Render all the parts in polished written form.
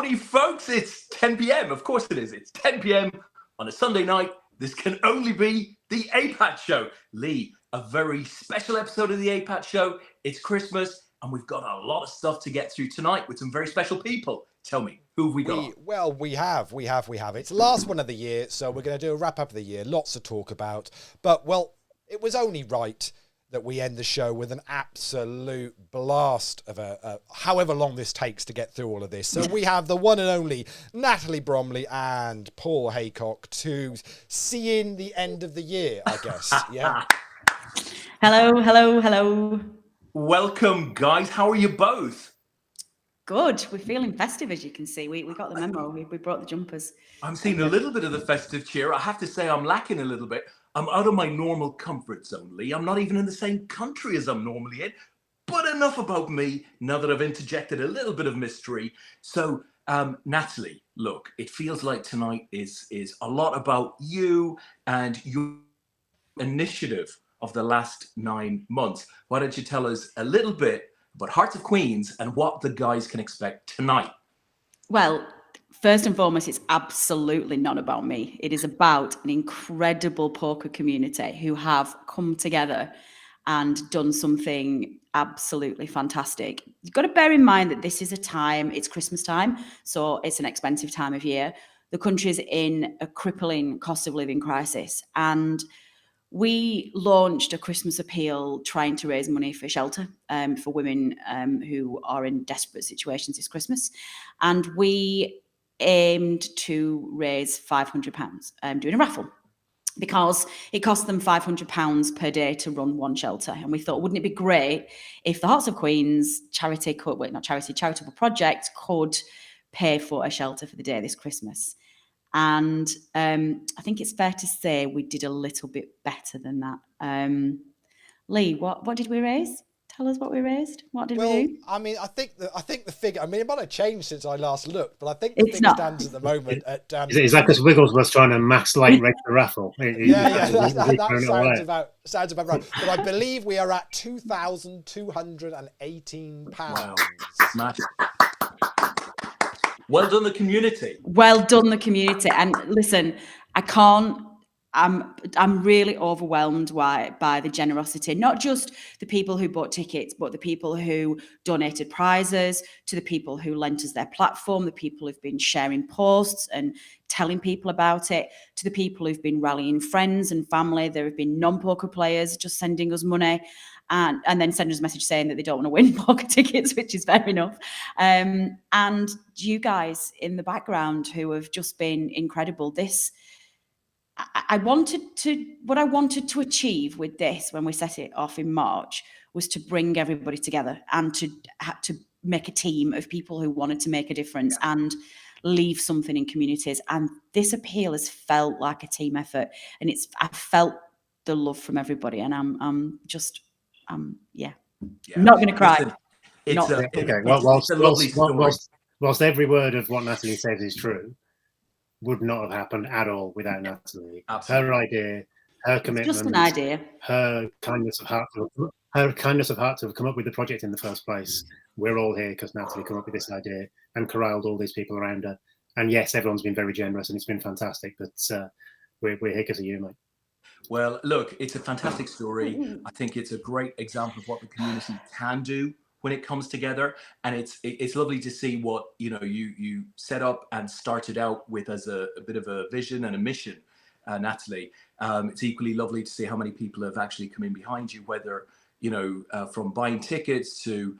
Howdy, folks. It's 10 p.m. Of course it is. It's 10 p.m. on a Sunday night. This can only be the APAT Show. Lee, a very special episode of the APAT Show. It's Christmas, and we've got a lot of stuff to get through tonight with some very special people. Tell me, who have we got? We have. It's the last one of the year, so we're going to do a wrap up of the year. Lots to talk about. But, well, it was only right that we end the show with an absolute blast of however long this takes to get through all of this. So we have the one and only Natalie Bromley and Paul Haycock to seeing the end of the year, I guess. Yeah. Hello. Welcome, guys. How are you both? Good. We're feeling festive, as you can see. We got the memo. We brought the jumpers. I'm seeing a little bit of the festive cheer. I have to say I'm lacking a little bit. I'm out of my normal comfort zone, Lee. I'm not even in the same country as I'm normally in. But enough about me, now that I've interjected a little bit of mystery. So, Natalie, look, it feels like tonight is a lot about you and your initiative of the last 9 months. Why don't you tell us a little bit about Hearts of Queens and what the guys can expect tonight? Well, first and foremost, it's absolutely not about me. It is about an incredible poker community who have come together and done something absolutely fantastic. You've got to bear in mind that this is it's Christmas time, so it's an expensive time of year. The country's in a crippling cost of living crisis, and we launched a Christmas appeal trying to raise money for shelter for women who are in desperate situations this Christmas. And we aimed to raise £500 doing a raffle, because it cost them £500 per day to run one shelter. And we thought, wouldn't it be great if the Hearts of Queens charitable project could pay for a shelter for the day this Christmas. And I think it's fair to say we did a little bit better than that. Lee, what did we raise? Tell us what we raised. What did we do? I mean, I think the figure. I mean, it might have changed since I last looked, but I think the figure stands at the moment at. Is that because Wigglesworth's trying to max rate the raffle? That sounds about right. But I believe we are at £2,218. Wow, smash. Well done, the community. Well done, the community. And listen, I'm really overwhelmed by the generosity, not just the people who bought tickets, but the people who donated prizes, to the people who lent us their platform, the people who've been sharing posts and telling people about it, to the people who've been rallying friends and family. There have been non-poker players just sending us money and then sending us a message saying that they don't want to win poker tickets, which is fair enough. And you guys in the background who have just been incredible. What I wanted to achieve with this when we set it off in March was to bring everybody together and to make a team of people who wanted to make a difference and leave something in communities. And this appeal has felt like a team effort, and I felt the love from everybody, and I'm not going to cry. Whilst every word of what Natalie says is true, would not have happened at all without Natalie. Absolutely. Her idea, her commitment, just an idea, her kindness of heart to have come up with the project in the first place. We're all here because Natalie came up with this idea and corralled all these people around her. And yes, everyone's been very generous and it's been fantastic. But we're here because of you, mate. Well, look, it's a fantastic story. I think it's a great example of what the community can do when it comes together, and it's lovely to see what you set up and started out with as a bit of a vision and a mission, Natalie. It's equally lovely to see how many people have actually come in behind you, whether from buying tickets to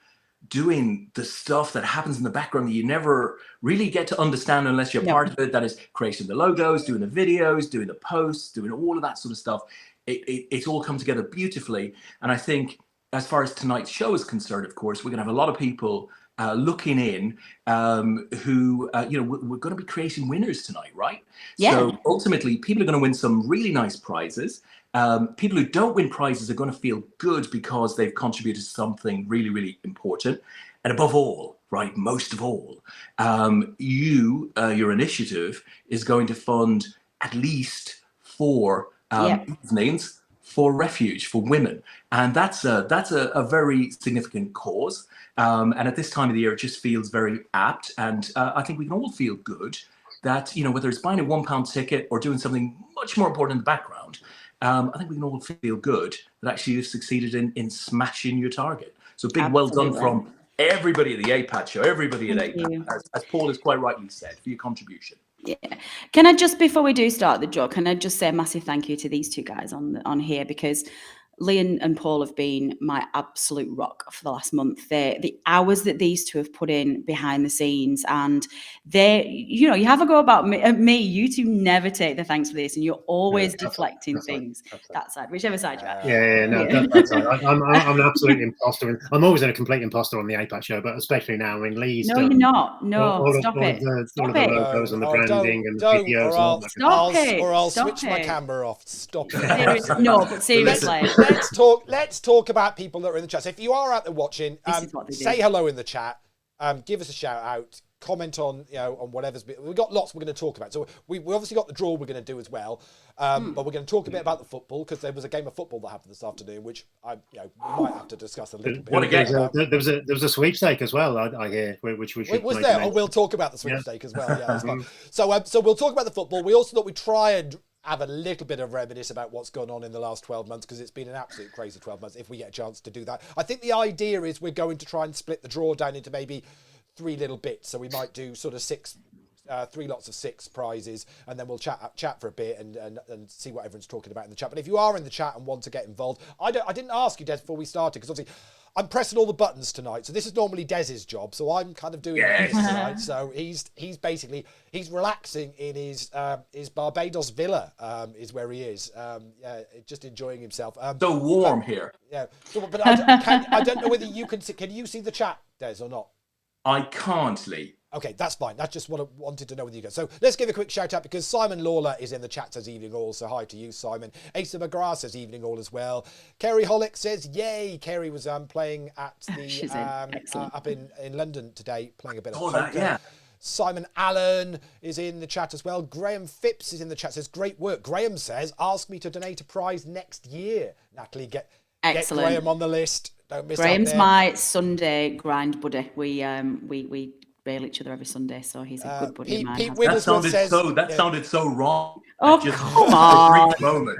doing the stuff that happens in the background that you never really get to understand unless you're part of it. That is creating the logos, doing the videos, doing the posts, doing all of that sort of stuff. It's all come together beautifully. And I think as far as tonight's show is concerned, of course, we're going to have a lot of people looking in who, we're going to be creating winners tonight, right? Yeah. So ultimately, people are going to win some really nice prizes. People who don't win prizes are going to feel good because they've contributed to something really, really important. And above all, right, most of all, your initiative is going to fund at least 4 evenings for refuge for women, and that's a very significant cause. And at this time of the year, it just feels very apt. And I think we can all feel good that, whether it's buying a £1 ticket or doing something much more important in the background, I think we can all feel good that actually you've succeeded in smashing your target. So big well done from everybody at the APAT Show, everybody at APAT, as Paul has quite rightly said, for your contribution. Yeah. Can I just, before we do start the job, can I just say a massive thank you to these two guys on here, because Lee and Paul have been my absolute rock for the last month. The hours that these two have put in behind the scenes, and you have a go about me. You two never take the thanks for this, and you're always deflecting things. That side, whichever side you're at. That's right. I'm an absolute imposter. I'm always a complete imposter on the APAT Show, but especially now. I mean, Lee's No, you're not. No, stop it. All of the logos and the branding and the videos. Or I'll switch my camera off. Stop it. No, but seriously. Let's talk about people that are in the chat. So if you are out there watching, say hello in the chat. Give us a shout out. Comment on on whatever's been. We've got lots we're going to talk about. So we obviously got the draw we're going to do as well. But we're going to talk a bit about the football, because there was a game of football that happened this afternoon, which we might have to discuss a little bit. What a game! There was a sweepstake as well. I hear, which we should. Was there? Oh, we'll talk about the sweepstake as well. Yeah, that's fine. So we'll talk about the football. We also thought we'd try and have a little bit of reminisce about what's gone on in the last 12 months, because it's been an absolute crazy 12 months, if we get a chance to do that. I think the idea is we're going to try and split the draw down into maybe 3 little bits. So we might do sort of 3 lots of 6 prizes, and then we'll chat for a bit and see what everyone's talking about in the chat. But if you are in the chat and want to get involved, I didn't ask you, Des, before we started, because obviously I'm pressing all the buttons tonight. So this is normally Des's job. So I'm kind of doing this tonight. So he's relaxing in his Barbados villa, is where he is. Just enjoying himself. So warm here. Yeah. So, but I don't know whether you can you see the chat, Des, or not? I can't, Lee. Okay, that's fine. That's just what I wanted to know with you guys. So let's give a quick shout out, because Simon Lawler is in the chat, says evening all. So hi to you, Simon. Asa McGrath says evening all as well. Kerry Hollick says yay. Kerry was playing at the up in London today, playing a bit of poker. Yeah. Simon Allen is in the chat as well. Graham Phipps is in the chat, says great work. Graham says ask me to donate a prize next year. Natalie, get Graham on the list. Don't miss Graham's out there. my Sunday grind buddy. We bail each other every Sunday, so he's a good buddy of mine. Pete Wigglesworth that sounded so wrong. Oh, come on. A brief moment.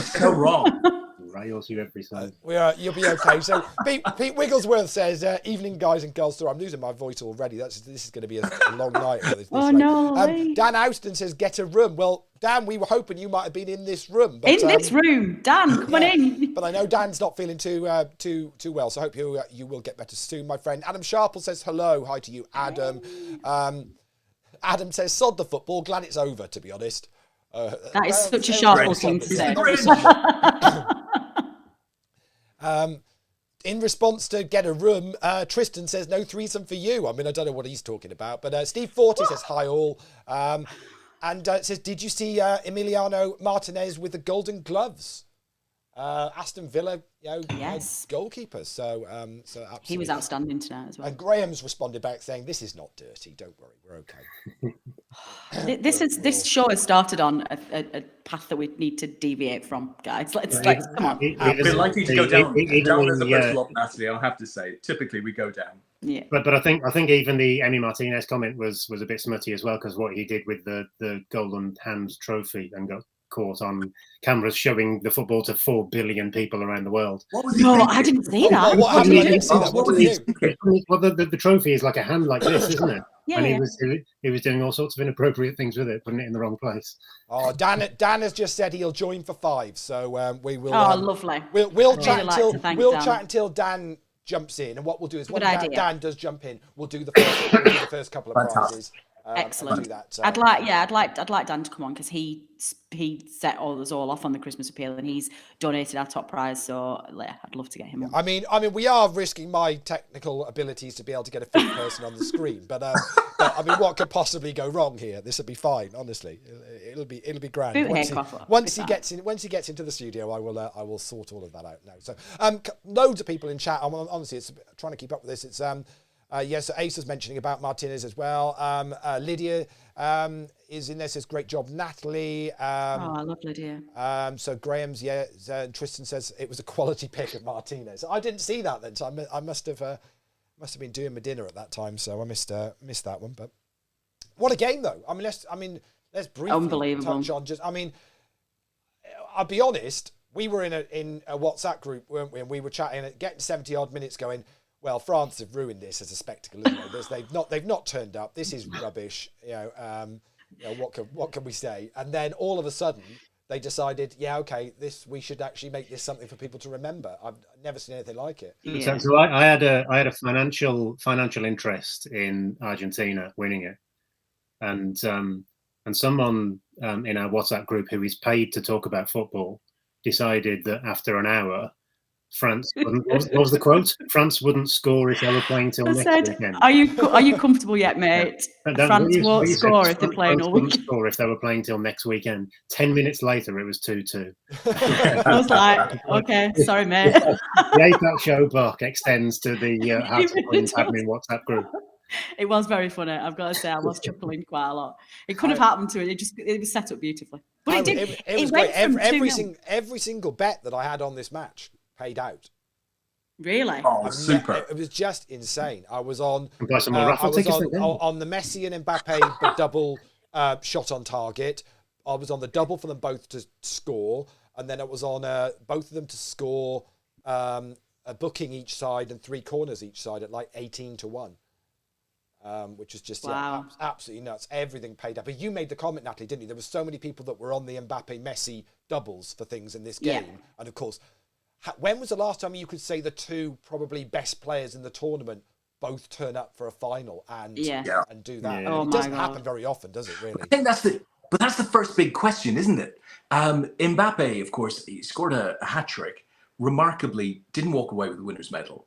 So wrong. Rails you every Sunday. You'll be okay. So Pete Wigglesworth says, "Evening, guys and girls." I'm losing my voice already. This is going to be a long night. No. Dan Houston says, "Get a room." Well, Dan, we were hoping you might have been in this room. But, this room, Dan, come on in. But I know Dan's not feeling too well, so I hope you will get better soon, my friend. Adam Sharple says hello. Hi to you, Adam. Adam says, "Sod the football. Glad it's over." To be honest. That is such a Sharple thing to say. In response to get a room, Tristan says no threesome for you. I mean, I don't know what he's talking about, but Steve Forty says hi all, and says, did you see Emiliano Martinez with the golden gloves? Aston Villa, yes, goalkeeper. So absolutely. He was outstanding tonight as well. And Graham's responded back saying, "This is not dirty. Don't worry, we're okay." This show has started on a path that we need to deviate from, guys. Let's come on. We're likely to go down as a first flop, Natalie. I'll have to say, typically we go down. Yeah, but I think even the Emi Martinez comment was a bit smutty as well, because what he did with the Golden Hand trophy and got caught on cameras showing the football to 4 billion people around the world. I didn't see that. What happened? I didn't see that. What did he do? Well, the trophy is like a hand like this, isn't it? Yeah, and he was doing all sorts of inappropriate things with it, putting it in the wrong place. Oh, Dan has just said he'll join for 5, so we will. Oh, lovely. We'll chat until Dan jumps in, and what we'll do is when Dan does jump in, we'll do the first couple of prizes. Excellent. Do that, so. I'd like Dan to come on, because he set us all off on the Christmas appeal, and he's donated our top prize. So I'd love to get him on. I mean, we are risking my technical abilities to be able to get a fit person on the screen, but I mean, what could possibly go wrong here? This will be fine. Honestly, it'll be grand. Once he gets into the studio, I will sort all of that out now. So loads of people in chat. Honestly, it's trying to keep up with this. It's so Ace was mentioning about Martinez as well. Lydia is in there, says great job, Natalie. Oh, I love Lydia. So Graham's, Tristan says it was a quality pick of Martinez. I didn't see that then, so I must have been doing my dinner at that time, so I missed that one. But what a game, though. Let's briefly touch on just. I'll be honest. We were in a WhatsApp group, weren't we? And we were chatting, getting 70 odd minutes, going, well, France have ruined this as a spectacle, isn't they? They've not turned up. This is rubbish. What can we say? And then all of a sudden they decided, we should actually make this something for people to remember. I've never seen anything like it. Yeah. So I had a financial interest in Argentina winning it, and someone in our WhatsApp group who is paid to talk about football decided that after an hour, France wouldn't, what was the quote? France wouldn't score if they were playing till next weekend. Are you comfortable yet, mate? France won't score if they're playing all weekend. Score if they were playing till next weekend. 10 minutes later, it was 2-2. I was like, okay, sorry, mate. The APAT Show block extends to the House of Queens admin WhatsApp group. It was very funny. I've got to say, I was chuckling quite a lot. It could have happened to it. It was set up beautifully. But it did. It was great. Every single bet that I had on this match paid out. Really? Oh, super! It was just insane. I was on. Buy some more raffle tickets on the Messi and Mbappe double shot on target. I was on the double for them both to score, and then it was on both of them to score a booking each side and 3 corners each side at like 18-1. Which was just absolutely nuts. Everything paid up. But you made the comment, Natalie, didn't you? There were so many people that were on the Mbappe-Messi doubles for things in this game. Yeah. And of course, when was the last time you could say the 2 probably best players in the tournament both turn up for a final and do that? Yeah. It doesn't happen very often, does it? Really? I think that's the first big question, isn't it? Mbappe, of course, he scored a hat trick. Remarkably, didn't walk away with the winner's medal.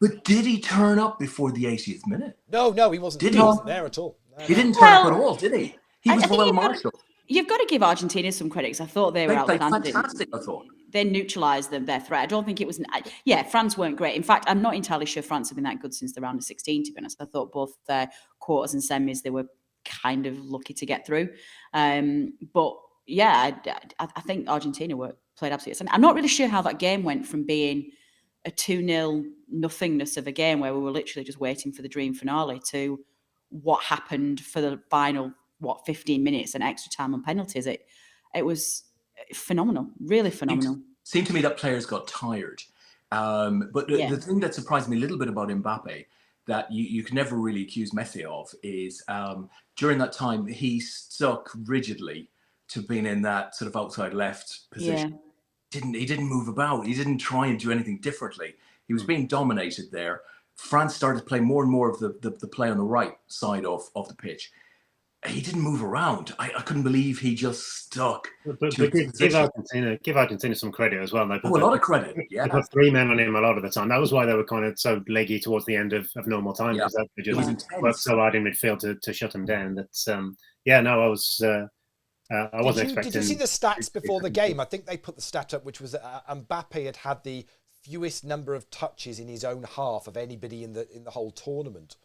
But did he turn up before the 80th minute? No, he wasn't. He wasn't there at all. No, he didn't turn up at all, did he? He was well marshalled. You've got to give Argentina some credit, because I thought they were outstanding. Fantastic, I thought. They neutralised their threat. I don't think it was... France weren't great. In fact, I'm not entirely sure France have been that good since the round of 16, to be honest. I thought both their quarters and semis, they were kind of lucky to get through. But, I think Argentina played absolutely... I'm not really sure how that game went from being a 2-0 nothingness of a game where we were literally just waiting for the dream finale to what happened for the final 15 minutes and extra time on penalties. It was phenomenal, really phenomenal. It seemed to me that players got tired, but the thing that surprised me a little bit about Mbappe that you can never really accuse Messi of is during that time he stuck rigidly to being in that sort of outside left position. He didn't move about. He didn't try and do anything differently. He was being dominated there. France started to play more and more of the play on the right side of the pitch. He didn't move around. I couldn't believe he just stuck. But give Argentina some credit as well. A lot of credit. Yeah, they put 3 men on him a lot of the time. That was why they were kind of so leggy towards the end of normal time, because they just worked so hard in midfield to shut him down. That's I wasn't expecting. Did you see the stats before the game? I think they put the stat up, which was Mbappe had the fewest number of touches in his own half of anybody in the whole tournament.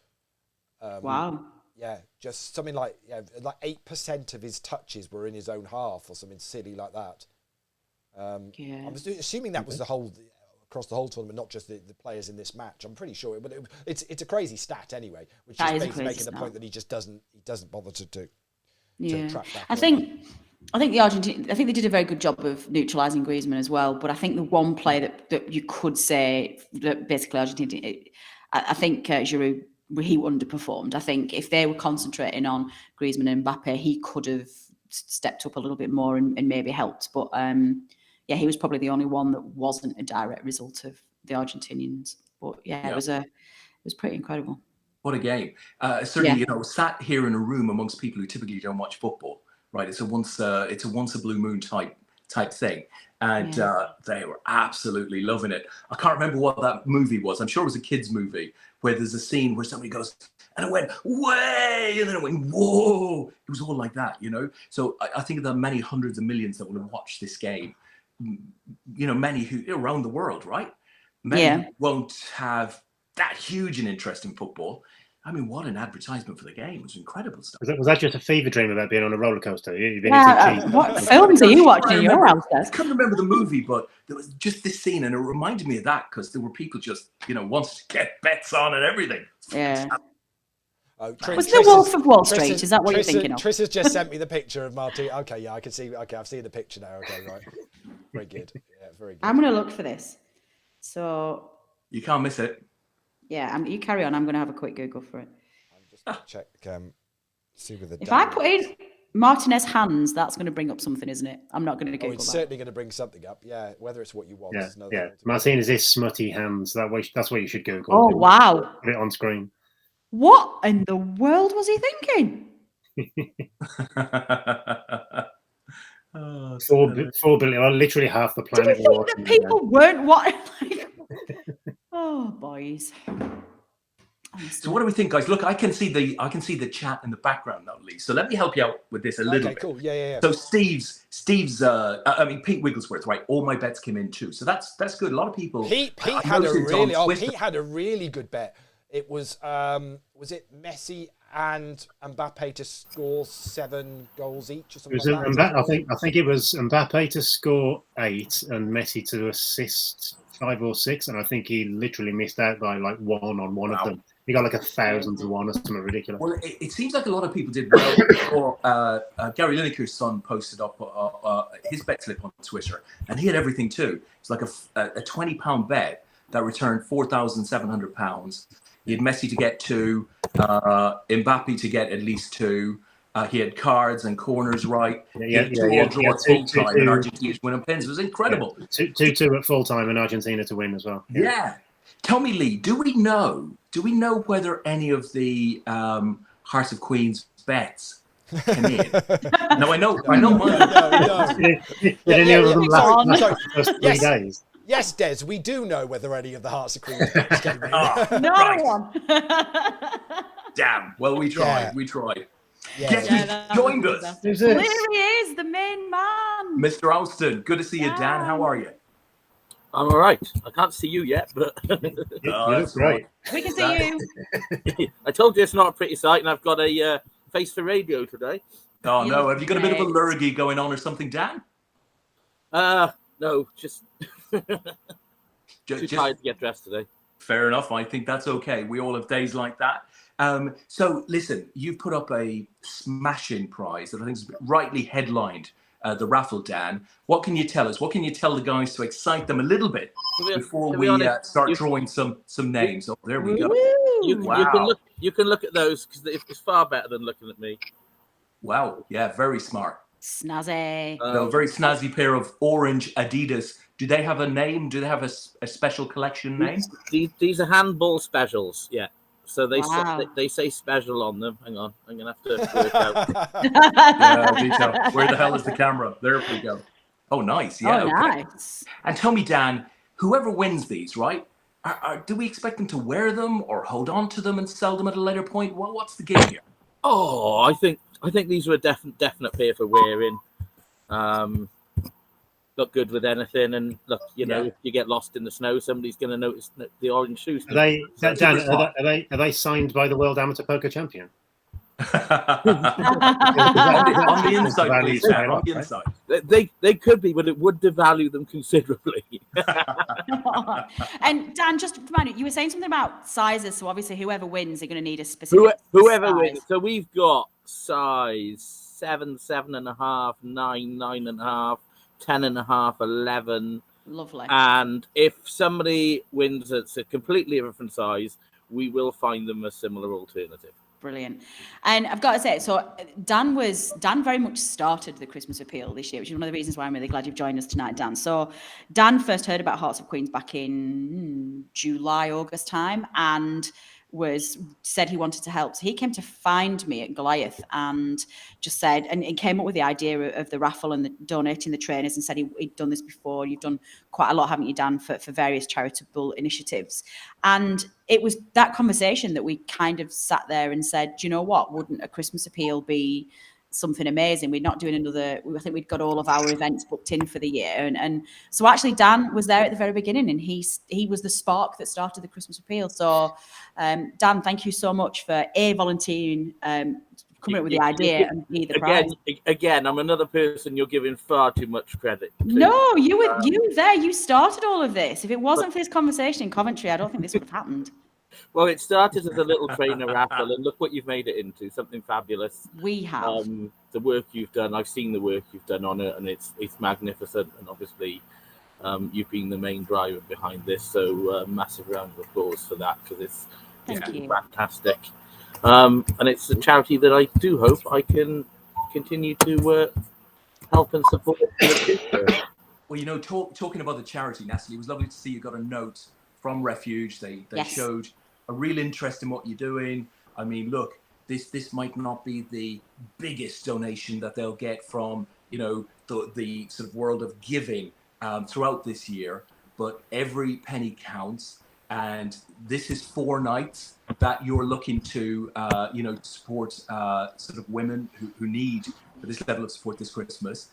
Wow. Yeah, just something like 8% of his touches were in his own half, or something silly like that. I'm assuming that was the whole across the whole tournament, not just the players in this match. I'm pretty sure, but it's a crazy stat anyway, which is basically making the point that he doesn't bother to do. Yeah, I think the Argentina. I think they did a very good job of neutralising Griezmann as well. But I think the one play that you could say that basically Argentina, I think Giroud, he underperformed. I think if they were concentrating on Griezmann and Mbappe, he could have stepped up a little bit more and maybe helped. But he was probably the only one that wasn't a direct result of the Argentinians. But it was pretty incredible. What a game. Certainly, sat here in a room amongst people who typically don't watch football, right? It's a once a blue moon type thing. And they were absolutely loving it. I can't remember what that movie was. I'm sure it was a kid's movie where there's a scene where somebody goes, and it went, way, and then it went, whoa. It was all like that, So I think there are many hundreds of millions that will have watched this game. Many who around the world, right? Many who won't have that huge an interest in football. I mean, what an advertisement for the game. It was incredible stuff. Was that just a fever dream about being on a roller coaster? You've been Yeah, eating cheese. what films are you watching in your house, I Des? couldn't remember the movie, but there was just this scene, and it reminded me of that because there were people just, wanting to get bets on and everything. Yeah. Oh, Was the Wolf of Wall Street? Is that what you're Triss thinking of? Triss has just sent me the picture of Marty. Okay, yeah, I can see. Okay, I've seen the picture now. Okay, right. Very good. Yeah, very good. I'm going to look for this. So, You can't miss it. yeah, you carry on. I'm going to have a quick Google for it. I'm just going to check, see with the If I put in Martinez hands, that's going to bring up something, isn't it? I'm not going to Google it's that. certainly going to bring something up. Yeah, whether it's what you want. Yeah. Martinez's smutty hands. That's what you should Google. Oh, wow. Put it on screen. What in the world was he thinking? 4 billion, well, literally half the Did planet. you think that people weren't watching? Oh, boys. So what do we think, guys? Look, I can see the chat in the background, Natalie. So let me help you out with this a little bit. Okay, cool. Yeah. So Steve's Pete Wigglesworth, right? All my bets came in too. So that's good. A lot of people. Pete had a really good bet. It was it Messi and Mbappe to score 7 goals each or something like that? I think it was Mbappe to score 8 and Messi to assist 5 or 6, and I think he literally missed out by like 1 on one of them. He got like 1,000 to 1 or something ridiculous. Well, it seems like a lot of people did well. Gary Lineker's son posted up his bet slip on Twitter, and he had everything too. It's like a £20 bet that returned £4,700. He had Messi to get 2, Mbappe to get at least 2. He had cards and corners right. He had 2 all draw at full time, and Argentina to win on pins. It was incredible. 2-2 at full time, and Argentina to win as well. Yeah. Tell me, Lee, do we know whether any of the Hearts of Queens bets came in? No, I know mine. Did any of them last first 3 days? Yes, Des, we do know whether any of the Hearts of Queens bets came in. No one. Damn. Well, we tried. Yeah. We tried. Yeah. Guess who's joined us? Who's There this? he is, the main man. Mr. Alston. Good to see you, Dan. How are you? I'm all right. I can't see you yet, but You look great. We can see you. I told you it's not a pretty sight, and I've got a face for radio today. Oh, You no. look Have you got a bit of a great. lurgy going on or something, Dan? No, just too tired to get dressed today. Fair enough. I think that's okay. We all have days like that. So listen, you've put up a smashing prize that I think is rightly headlined the raffle, Dan. What can you tell us? What can you tell the guys to excite them a little bit before we start drawing some names? Oh, there we go. You can look at those because it's far better than looking at me. Wow. Yeah, very smart. Snazzy. A very snazzy pair of orange Adidas. Do they have a name? Do they have a special collection name? These are handball specials, yeah. So they say special on them. Hang on, I'm gonna have to work out. Yeah, detail. Where the hell is the camera? There we go. Oh, nice. Yeah. Oh, okay. nice. And tell me, Dan, whoever wins these, right? Do we expect them to wear them or hold on to them and sell them at a later point? Well, what's the game here? Oh, I think these were a definite pair for wearing. Look good with anything, and look, if you get lost in the snow, somebody's going to notice the orange shoes. Are they signed by the world amateur poker champion? on the inside, please. On the inside. They could be, but it would devalue them considerably. And Dan, just remind me, you were saying something about sizes. So obviously, whoever wins, they're going to need a specific. Whoever size. wins. So we've got size 7, 7.5, 9, 9.5, 10.5, 11. Lovely. And if somebody wins that's a completely different size, we will find them a similar alternative. Brilliant. And I've got to say, so Dan very much started the Christmas appeal this year, which is one of the reasons why I'm really glad you've joined us tonight, Dan. So Dan first heard about Hearts of Queens back in July, August time, and said he wanted to help. So he came to find me at Goliath and just said, and he came up with the idea of the raffle and donating the trainers, and said he'd done this before. You've done quite a lot, haven't you, Dan, for various charitable initiatives. And it was that conversation that we kind of sat there and said, do you know what, wouldn't a Christmas appeal be something amazing. We're not doing another. I think we'd got all of our events booked in for the year, and so actually Dan was there at the very beginning, and he was the spark that started the Christmas Appeal. So Dan, thank you so much for volunteering, coming up with the idea and be the prize. Again, I'm another person you're giving far too much credit to. No, you were there. You started all of this. If it wasn't for this conversation in Coventry, I don't think this would have happened. Well, it started as a little trainer raffle, and look what you've made it into, something fabulous. We have. The work you've done, I've seen the work you've done on it, and it's magnificent. And obviously, you've been the main driver behind this. So massive round of applause for that, because it's fantastic. And it's a charity that I do hope I can continue to help and support. Well, you know, talking about the charity, Natalie, it was lovely to see you got a note from Refuge. They showed a real interest in what you're doing. I mean, look, this might not be the biggest donation that they'll get from, you know, the sort of world of giving throughout this year, but every penny counts. And this is 4 nights that you're looking to, you know, support sort of women who need this level of support this Christmas.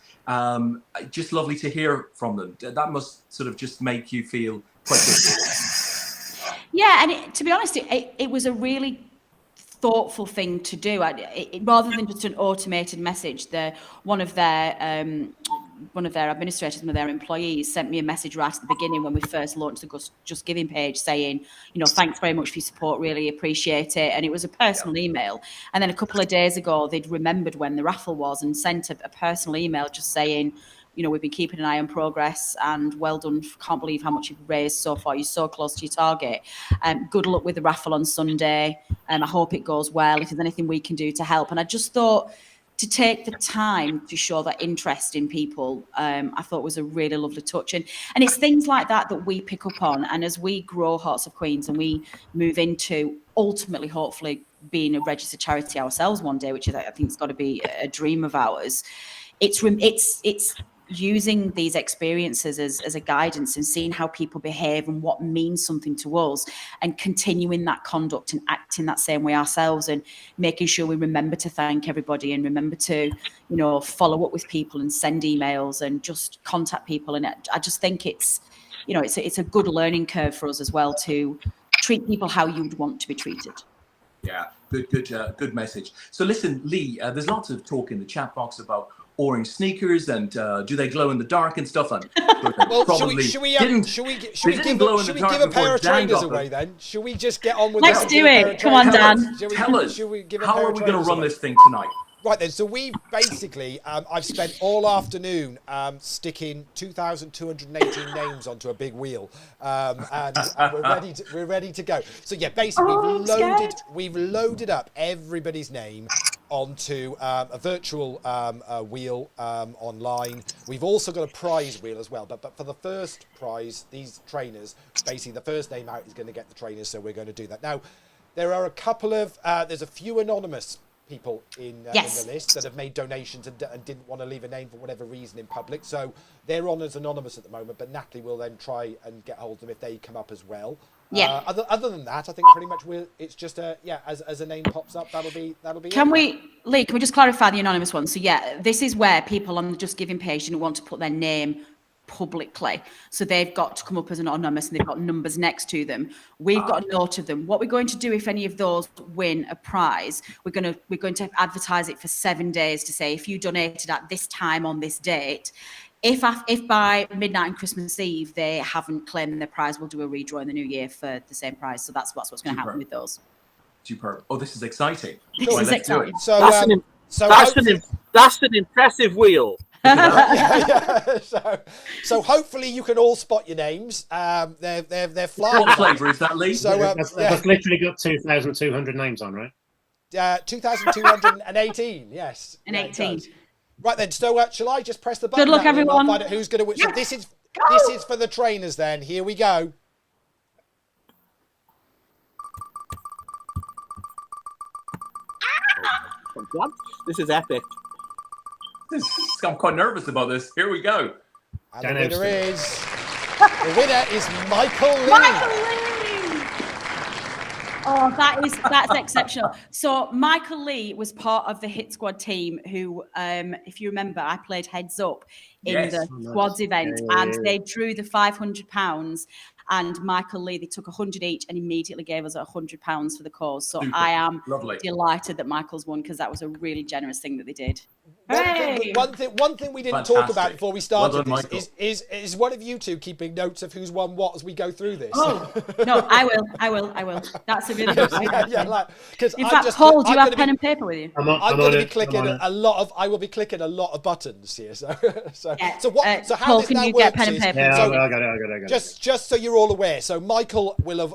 Just lovely to hear from them. That must sort of just make you feel quite good. Yeah, and to be honest, it was a really thoughtful thing to do. Rather than just an automated message, one of their administrators, one of their employees, sent me a message right at the beginning when we first launched the Just Giving page, saying, you know, thanks very much for your support, really appreciate it. And it was a personal email. And then a couple of days ago, they'd remembered when the raffle was and sent a personal email just saying, you know, we've been keeping an eye on progress and well done. Can't believe how much you've raised so far. You're so close to your target. Good luck with the raffle on Sunday. I hope it goes well. If there's anything we can do to help. And I just thought to take the time to show that interest in people, I thought was a really lovely touch. And it's things like that we pick up on. And as we grow Hearts of Queens and we move into ultimately, hopefully, being a registered charity ourselves one day, which is, I think, it's got to be a dream of ours. It's using these experiences as a guidance and seeing how people behave and what means something to us, and continuing that conduct and acting that same way ourselves, and making sure we remember to thank everybody and remember to, you know, follow up with people and send emails and just contact people. And I just think it's, you know, it's a good learning curve for us as well to treat people how you would want to be treated. Yeah, good message. So listen, Lee, there's lots of talk in the chat box about orange sneakers and do they glow in the dark and stuff. And well, should we give a pair of trainers away then? Should we just get on with it? Let's do it. Come on, Dan. Tell us, how are we going to run this thing tonight? Right then, so we basically, I've spent all afternoon sticking 2,218 names onto a big wheel, and we're ready to go. So yeah, basically we've loaded up everybody's name onto a virtual wheel online. We've also got a prize wheel as well, but for the first prize, these trainers, basically the first name out is going to get the trainers, so we're going to do that. Now, there are a couple of, there's a few anonymous people in the list that have made donations and didn't want to leave a name for whatever reason in public, so they're on as anonymous at the moment, but Natalie will then try and get hold of them if they come up as well. Yeah. Other than that, I think pretty much it's just as a name pops up, that'll be Lee, can we just clarify the anonymous one? So yeah, this is where people on the Just Giving page didn't want to put their name publicly, so they've got to come up as an anonymous and they've got numbers next to them. We've got a note of them. What we're going to do, if any of those win a prize, we're going to advertise it for 7 days to say, if you donated at this time on this date, if by midnight and Christmas Eve they haven't claimed their prize, we'll do a redraw in the new year for the same prize. So that's what's going to happen with those. Superb. Oh, this is exciting. This is exciting. That's an impressive wheel. So hopefully you can all spot your names. They're flying. What flavour is that, Lee? So that's literally got 2,200 names on, right? 2,218. Yes. And 18. Right then. So shall I just press the button? Good luck, everyone. Find out who's going to win. So this is for the trainers. Then here we go. This is epic. I'm quite nervous about this. Here we go. And the winner is Michael Lee. Oh, that's exceptional. So Michael Lee was part of the Hit Squad team who, if you remember, I played Heads Up in the Squads event, and they drew the £500. And Michael Lee, they took 100 each and immediately gave us £100 for the cause. So Super. I am Lovely. delighted that Michael's won, because that was a really generous thing that they did. One thing we didn't talk about before we started is one of you two keeping notes of who's won what as we go through this. Oh, no, I will. That's a really good idea. In fact, Paul, do you have pen and paper with you? I'm going to be clicking I will be clicking a lot of buttons here. So how Paul, this can now you works get pen and paper? Yeah, so I got it. Just so you're all aware, so Michael will have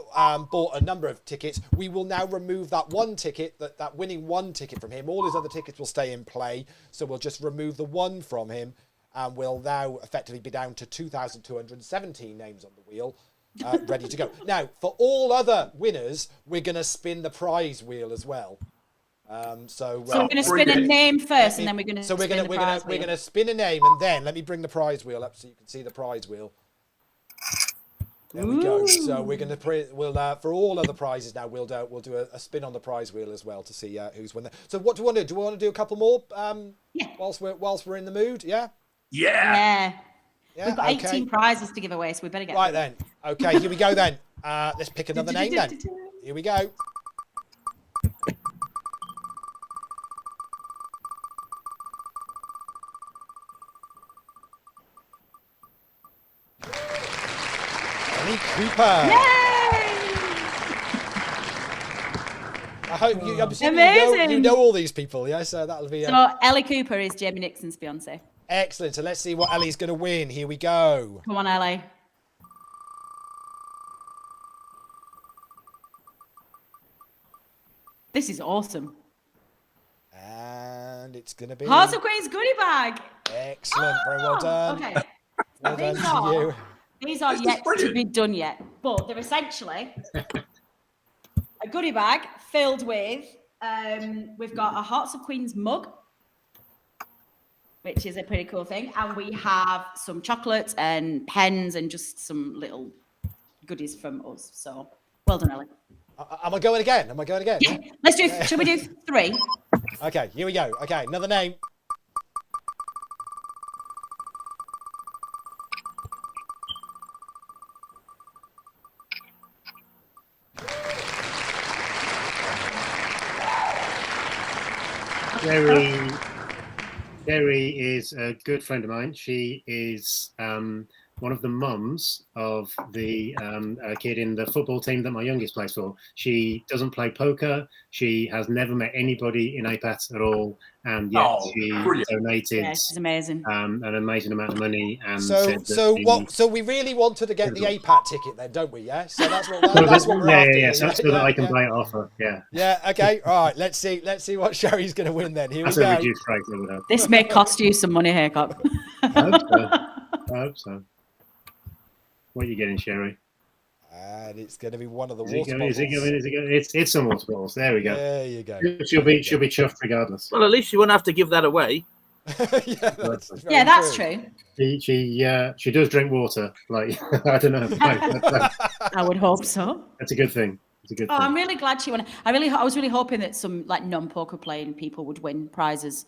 bought a number of tickets. We will now remove that one ticket, that winning one ticket from him. All his other tickets will stay in play. So we'll just remove the one from him, and we'll now effectively be down to 2,217 names on the wheel, ready to go. Now, for all other winners, we're going to spin the prize wheel as well. So we're going to spin a name first, and then we're going to. So we're going to spin a name, and then let me bring the prize wheel up so you can see the prize wheel. There we go. So we're going to for all other prizes now. We'll do a spin on the prize wheel as well to see who's won. So what do we want to do? Do we want to do a couple more? Whilst we're in the mood, yeah. We've got 18 prizes to give away, so we better get right then. Okay, here we go then. Let's pick another name then. Here we go. Cooper. Yay! I hope you know all these people, yeah? So that'll be. So Ellie Cooper is Jamie Nixon's fiance. Excellent. So let's see what Ellie's going to win. Here we go. Come on, Ellie. This is awesome. And it's going to be Hearts of Queen's goodie bag. Excellent. Very well done. Okay. Well done to you. These are yet to be done yet, but they're essentially a goodie bag filled with, we've got a Hearts of Queens mug, which is a pretty cool thing. And we have some chocolates and pens and just some little goodies from us. So well done, Ellie. Am I going again? Yeah. Let's do, should we do 3? Okay, here we go. Okay, another name. Jerry is a good friend of mine. She is one of the mums of the kid in the football team that my youngest plays for. She doesn't play poker. She has never met anybody in APAT at all, and yet she donated she's amazing. An amazing amount of money. And so we really wanted to get the APAT ticket then, don't we? Yeah. So that's what we're after. Yeah. So that's so that I can buy it off her. Yeah. Yeah. Okay. All right. Let's see what Sherry's going to win then. Here that's we go. A reduced price, I would hope. This may cost you some money, Haycock. I hope so. What are you getting, Sherry? And it's going to be one of the water bottles. Is it going? It's some water bottles. There we go. There you go. She'll be chuffed regardless. Well, at least you won't have to give that away. That's true. She does drink water. Like I don't know. I would hope so. That's a good thing. I'm really glad she won. I was really hoping that some like non-poker playing people would win prizes,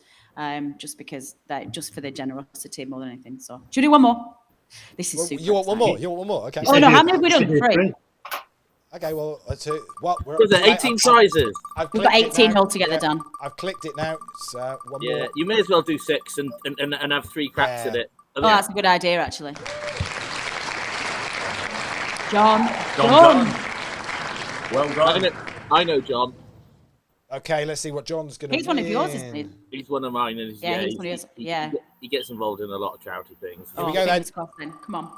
just because just for their generosity more than anything. So should we do one more? This is super. You want one more? Okay. Oh no, how many have we done? 3. Okay, well, let's see. What? Was there 18 prizes? We've got 18 altogether done. I've clicked it now. So one more. You may as well do 6 and have 3 cracks at it. Oh, that's a good idea, actually. John. Well done. I know John. Okay, let's see what John's going to He's one of yours, isn't he? He's one of mine. And he's one of yours. Yeah. He gets involved in a lot of charity things. Here we go then. Come on.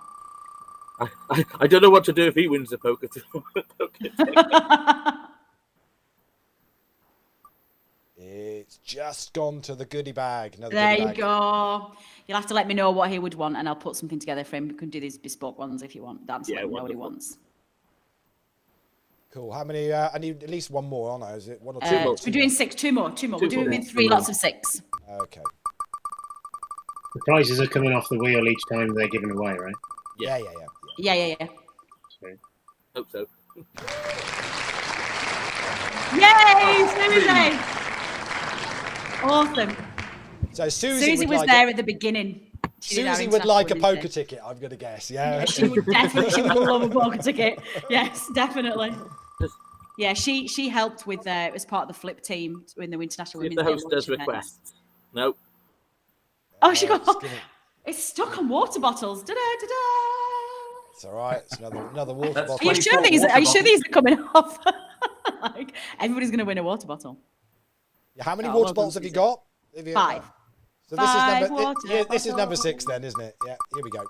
I don't know what to do if he wins the poker. It's just gone to the goodie bag. There you go. You'll have to let me know what he would want, and I'll put something together for him. We can do these bespoke ones if you want. That's let me know what he wants. Cool. How many? I need at least one more, aren't I? Is it 1 or 2 more? We're doing 6. 2 more. We're doing 3 lots of 6. Okay. The prizes are coming off the wheel each time they're given away, right? Yeah. Hope so. Yay, Susie! Awesome. So Susie was there at the beginning. Susie would like a poker ticket, I'm going to guess. Yeah, she would love a poker ticket. Yes, definitely. Yeah, she helped with as part of the flip team in the international women's. If the host does requests, no. Oh, she got it's stuck on water bottles. Da-da, da-da. It's all right. It's another water bottle. Are you sure these are coming off? Like everybody's going to win a water bottle. Yeah, how many water bottles have you got? 5. So this is number 6 then, isn't it? Yeah, here we go.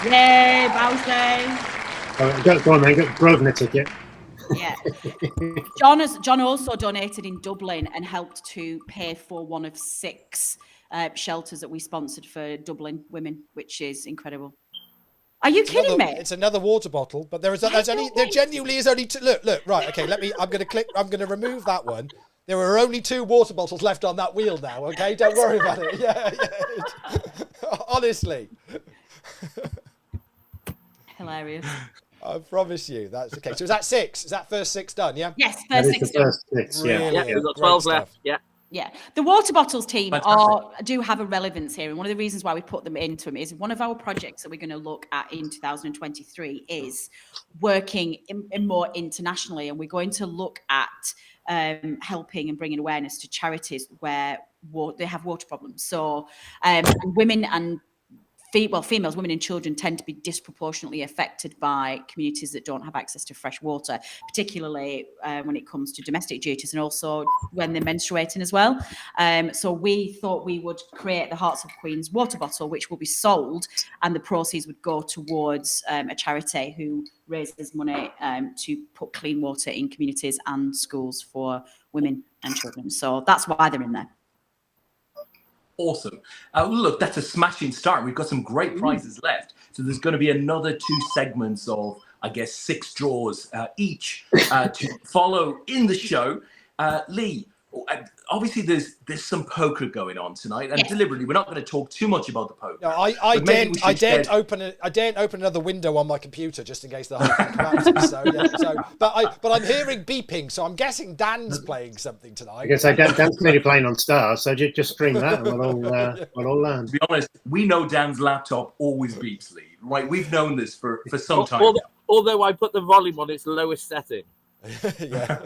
Yay, Bowsley. Go on then, get Grosvenor ticket. Yeah. John also donated in Dublin and helped to pay for one of 6 shelters that we sponsored for Dublin women, which is incredible. Are you kidding me? It's another water bottle, but there genuinely is only 2. Look, right, okay, I'm going to remove that one. There are only 2 water bottles left on that wheel now, okay? Don't worry about it. Yeah. Honestly. Hilarious. I promise you, that's okay. So is that 6? Is that first 6 done? Yeah. Yes, first 6 done. Yeah, we've got 12 left. Yeah. Yeah, the water bottles team do have a relevance here, and one of the reasons why we put them into them is one of our projects that we're going to look at in 2023 is working in more internationally, and we're going to look at helping and bringing awareness to charities where they have water problems. So women and females, women and children tend to be disproportionately affected by communities that don't have access to fresh water, particularly when it comes to domestic duties and also when they're menstruating as well. So we thought we would create the Hearts of Queens water bottle, which will be sold, and the proceeds would go towards a charity who raises money to put clean water in communities and schools for women and children. So that's why they're in there. Awesome. Look, that's a smashing start. We've got some great prizes left. So there's going to be another 2 segments of, I guess, 6 draws each to follow in the show. Lee, obviously there's some poker going on tonight, and deliberately we're not going to talk too much about the poker. No, I daren't open another window on my computer just in case the whole thing collapses. But I'm hearing beeping, so I'm guessing Dan's playing something tonight. I guess Dan's clearly playing on Stars, so just stream that and we'll all learn. To be honest, we know Dan's laptop always beeps, Lee. Right? We've known this for some time. Although I put the volume on its lowest setting. Yeah.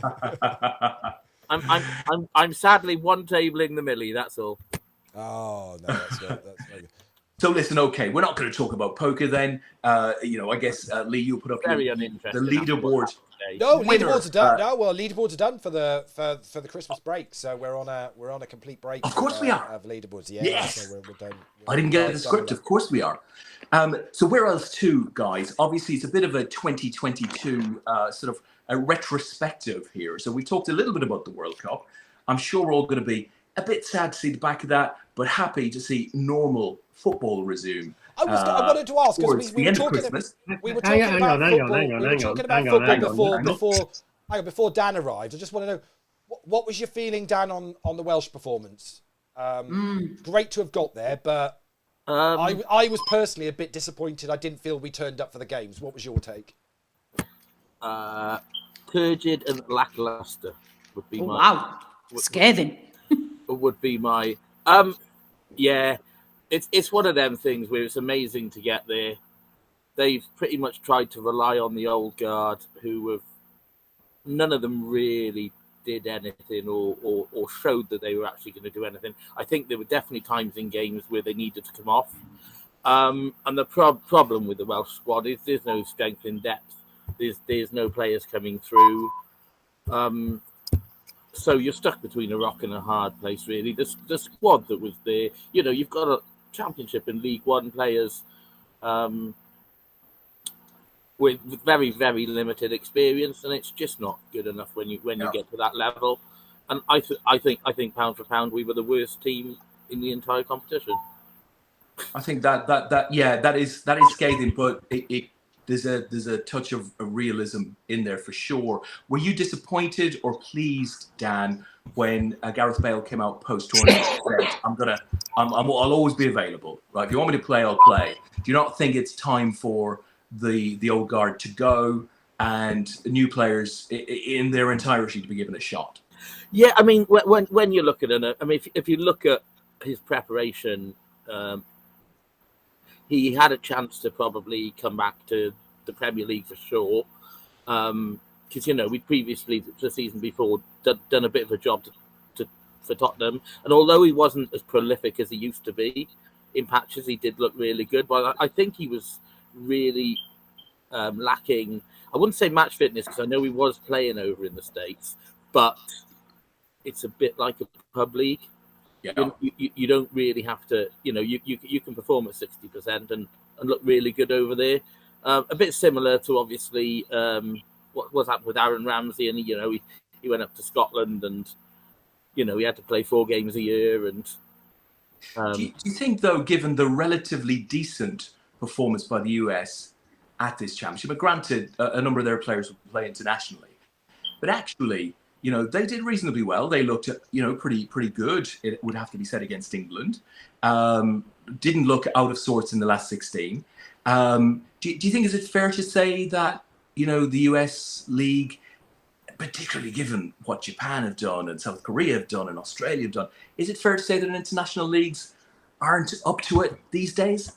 I'm sadly one tabling the Millie. That's all. Oh no, that's not good. So listen, okay, we're not going to talk about poker then. I guess Lee, you'll put up the leaderboard. No, leaderboards are done. Leaderboards are done for the Christmas break. So we're on a complete break. Of course we are. Of leaderboards. Yeah. Yes. So we're done. I didn't get the script. Of course we are. So where else too, guys? Obviously, it's a bit of a 2022 sort of a retrospective here. So we talked a little bit about the World Cup. I'm sure we're all going to be a bit sad to see the back of that, but happy to see normal football resume. I wanted to ask, because we were talking about football before Dan arrived. I just want to know, what was your feeling, Dan, on the Welsh performance? Great to have got there, but I was personally a bit disappointed. I didn't feel we turned up for the games. What was your take? Turgid and lackluster would be my. Scathing. Would be my. Yeah, it's one of them things where it's amazing to get there. They've pretty much tried to rely on the old guard, who have none of them really did anything or showed that they were actually going to do anything. I think there were definitely times in games where they needed to come off. And the problem with the Welsh squad is there's no strength in depth. There's no players coming through. So you're stuck between a rock and a hard place, really. The squad that was there, you've got a Championship and League One players with very, very limited experience, and it's just not good enough when you get to that level. And I think pound for pound, we were the worst team in the entire competition. I think that is scathing, but there's a touch of a realism in there for sure. Were you disappointed or pleased, Dan, when Gareth Bale came out post tournament and said, I'll always be available, right? If you want me to play, I'll play. Do you not think it's time for the old guard to go and new players in their entirety to be given a shot? Yeah, I mean, when you look at it, I mean, if you look at his preparation, he had a chance to probably come back to the Premier League for sure. Because, we'd previously, the season before, done a bit of a job for Tottenham. And although he wasn't as prolific as he used to be in patches, he did look really good. But I think he was really lacking, I wouldn't say match fitness, because I know he was playing over in the States, but it's a bit like a pub league. Yeah. You don't really have to, you can perform at 60% and look really good over there. A bit similar to obviously what was happened with Aaron Ramsey, and he went up to Scotland and he had to play 4 games a year. And do you think, though, given the relatively decent performance by the US at this championship, but granted a number of their players will play internationally, but actually, they did reasonably well. They looked, pretty good. It would have to be said against England. Didn't look out of sorts in the last 16. Do you think, is it fair to say that, the US League, particularly given what Japan have done and South Korea have done and Australia have done, is it fair to say that international leagues aren't up to it these days?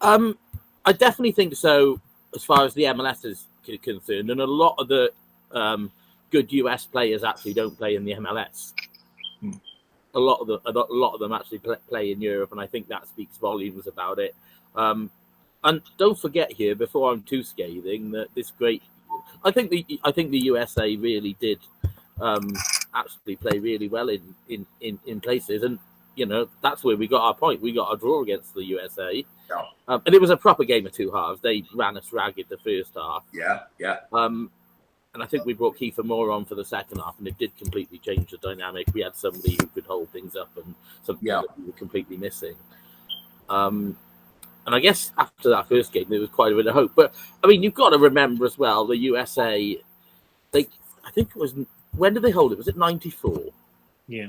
I definitely think so, as far as the MLS is concerned. And a lot of the good US players actually don't play in the MLS. A lot of them actually play in Europe, and I think that speaks volumes about it. And don't forget here, before I'm too scathing, that I think the USA really did actually play really well in places, and that's where we got our point. We got a draw against the USA, and it was a proper game of 2 halves. They ran us ragged the first half. Yeah. And I think we brought Kiefer Moore on for the second half, and it did completely change the dynamic. We had somebody who could hold things up, and something that we were completely missing. And I guess after that first game, there was quite a bit of hope. But, I mean, you've got to remember as well, the USA, I think it was, when did they hold it? Was it 94? Yeah.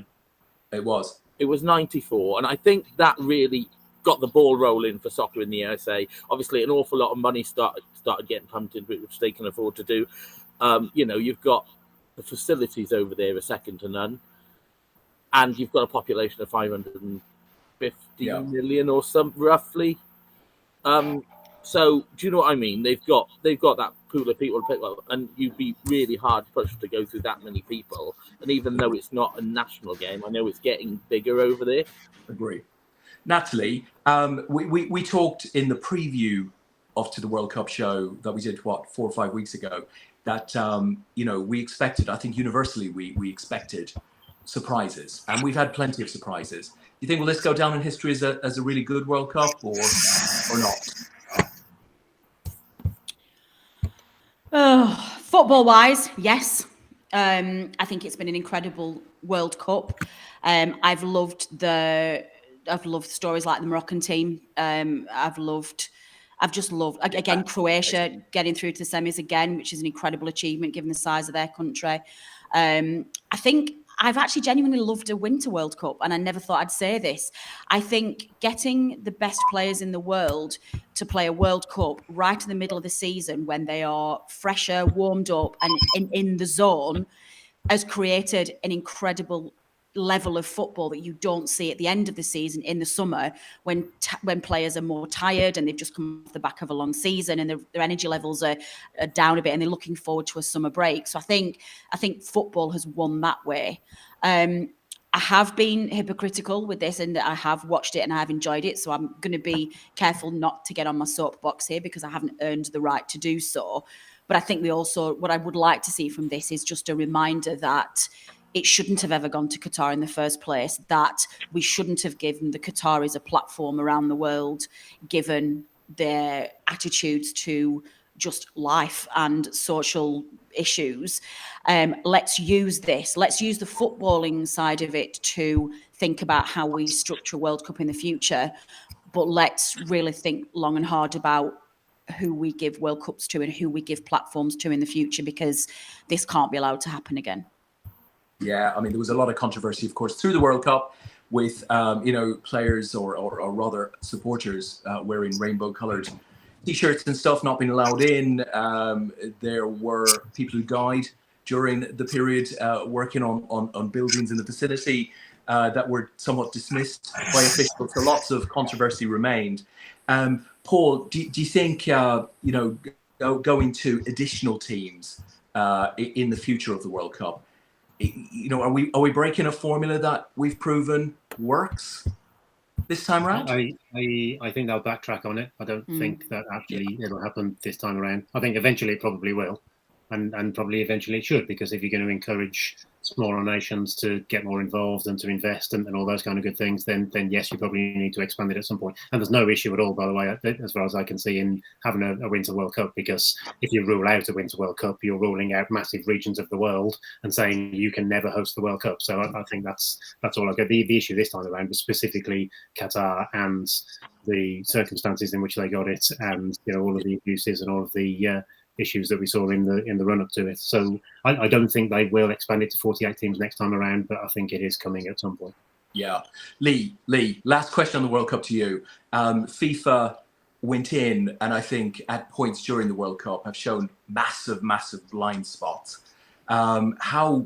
It was. It was 94. And I think that really got the ball rolling for soccer in the USA. Obviously, an awful lot of money started getting pumped in, which they can afford to do. You've got the facilities over there are second to none. And you've got a population of 550 million or some, roughly. So do you know what I mean? They've got that pool of people to pick up, and you'd be really hard pushed to go through that many people. And even though it's not a national game, I know it's getting bigger over there. Agree. Natalie, we talked in the preview to the World Cup show that we did 4 or 5 weeks ago that we expected, I think universally we expected surprises, and we've had plenty of surprises. Do you think will this go down in history as a really good World Cup or not? Football wise, yes. I think it's been an incredible World Cup. I've loved stories like the Moroccan team. I've just loved again Croatia getting through to the semis again, which is an incredible achievement given the size of their country. I think I've actually genuinely loved a Winter World Cup, and I never thought I'd say this. I think getting the best players in the world to play a World Cup right in the middle of the season when they are fresher, warmed up, and in the zone has created an incredible level of football that you don't see at the end of the season in the summer when players are more tired and they've just come off the back of a long season and their energy levels are down a bit and they're looking forward to a summer break. So I think football has won that way. I have been hypocritical with this and I have watched it and I've enjoyed it. So I'm going to be careful not to get on my soapbox here because I haven't earned the right to do so. But I think what I would like to see from this is just a reminder that it shouldn't have ever gone to Qatar in the first place, that we shouldn't have given the Qataris a platform around the world, given their attitudes to just life and social issues. Let's use this. Let's use the footballing side of it to think about how we structure a World Cup in the future. But let's really think long and hard about who we give World Cups to and who we give platforms to in the future, because this can't be allowed to happen again. Yeah, I mean, there was a lot of controversy, of course, through the World Cup with, players or rather supporters wearing rainbow-coloured T-shirts and stuff not being allowed in. There were people who died during the period working on buildings in the vicinity that were somewhat dismissed by officials. So lots of controversy remained. Paul, do you think, going to additional teams in the future of the World Cup, are we breaking a formula that we've proven works this time around? I think they'll backtrack on it. I don't think that actually it'll happen this time around. I think eventually it probably will, and probably eventually it should, because if you're going to encourage smaller nations to get more involved and to invest and all those kind of good things, then yes, you probably need to expand it at some point. And there's no issue at all, by the way, as far as I can see, in having a Winter World Cup, because if you rule out a Winter World Cup, you're ruling out massive regions of the world and saying you can never host the World Cup. So I think that's all I get. The issue this time around was specifically Qatar and the circumstances in which they got it, and all of the abuses and all of the issues that we saw in the run up to it. So I don't think they will expand it to 48 teams next time around, but I think it is coming at some point. Yeah. Lee, last question on the World Cup to you. FIFA went in, and I think at points during the World Cup have shown massive blind spots. How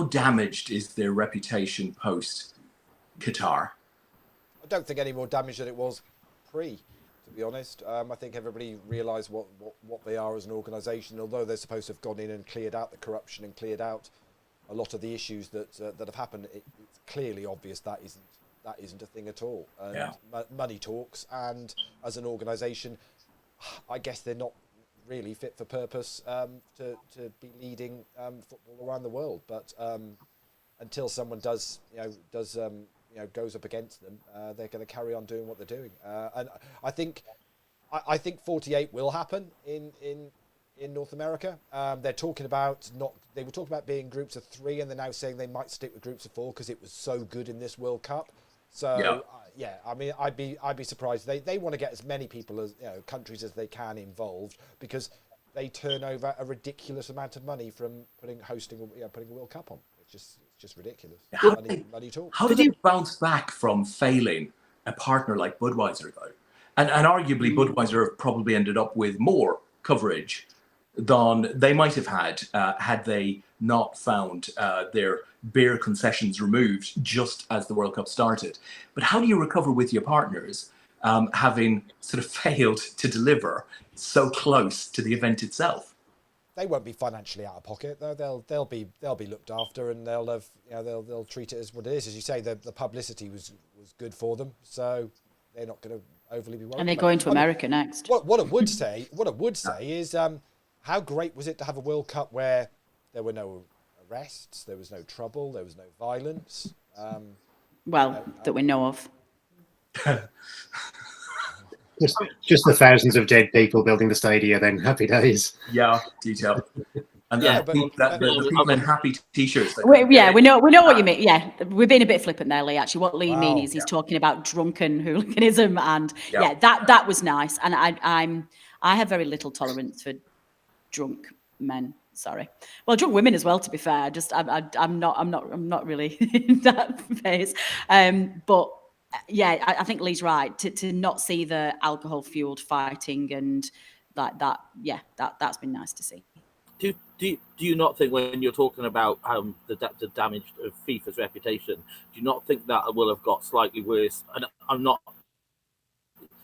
damaged is their reputation post Qatar? I don't think any more damage than it was pre, to be honest. I think everybody realised what they are as an organisation. Although they're supposed to have gone in and cleared out the corruption and cleared out a lot of the issues that have happened, it's clearly obvious that isn't a thing at all. And money talks, and as an organisation, I guess they're not really fit for purpose to be leading football around the world. But until someone goes up against them, they're going to carry on doing what they're doing. And I think 48 will happen in North America. They were talking about being groups of 3, and they're now saying they might stick with groups of 4 because it was so good in this World Cup. So I mean, I'd be surprised. They want to get as many people as countries as they can involved, because they turn over a ridiculous amount of money from putting a World Cup on. It's just ridiculous. Money talk. How did you bounce back from failing a partner like Budweiser, though? And arguably Budweiser have probably ended up with more coverage than they might have had they not found their beer concessions removed just as the World Cup started. But how do you recover with your partners, having sort of failed to deliver so close to the event itself? They won't be financially out of pocket. They'll be looked after, and they'll treat it as what it is. As you say, the publicity was good for them, so they're not going to overly be worried. And they're going to America next. What I would say is, how great was it to have a World Cup where there were no arrests, there was no trouble, there was no violence? That we know of. Just the thousands of dead people building the stadia, then happy days. Yeah, detail. And the people in happy t-shirts. We know what you mean. Yeah, we're being a bit flippant there, Lee. Actually, what Lee means is he's talking about drunken hooliganism, and that was nice. And I have very little tolerance for drunk men. Sorry, well, drunk women as well. To be fair, I'm not really in that phase. But yeah, I think Lee's right to not see the alcohol fueled fighting and like that. Yeah, that's been nice to see. Do you not think, when you're talking about the damage of FIFA's reputation, do you not think that will have got slightly worse? And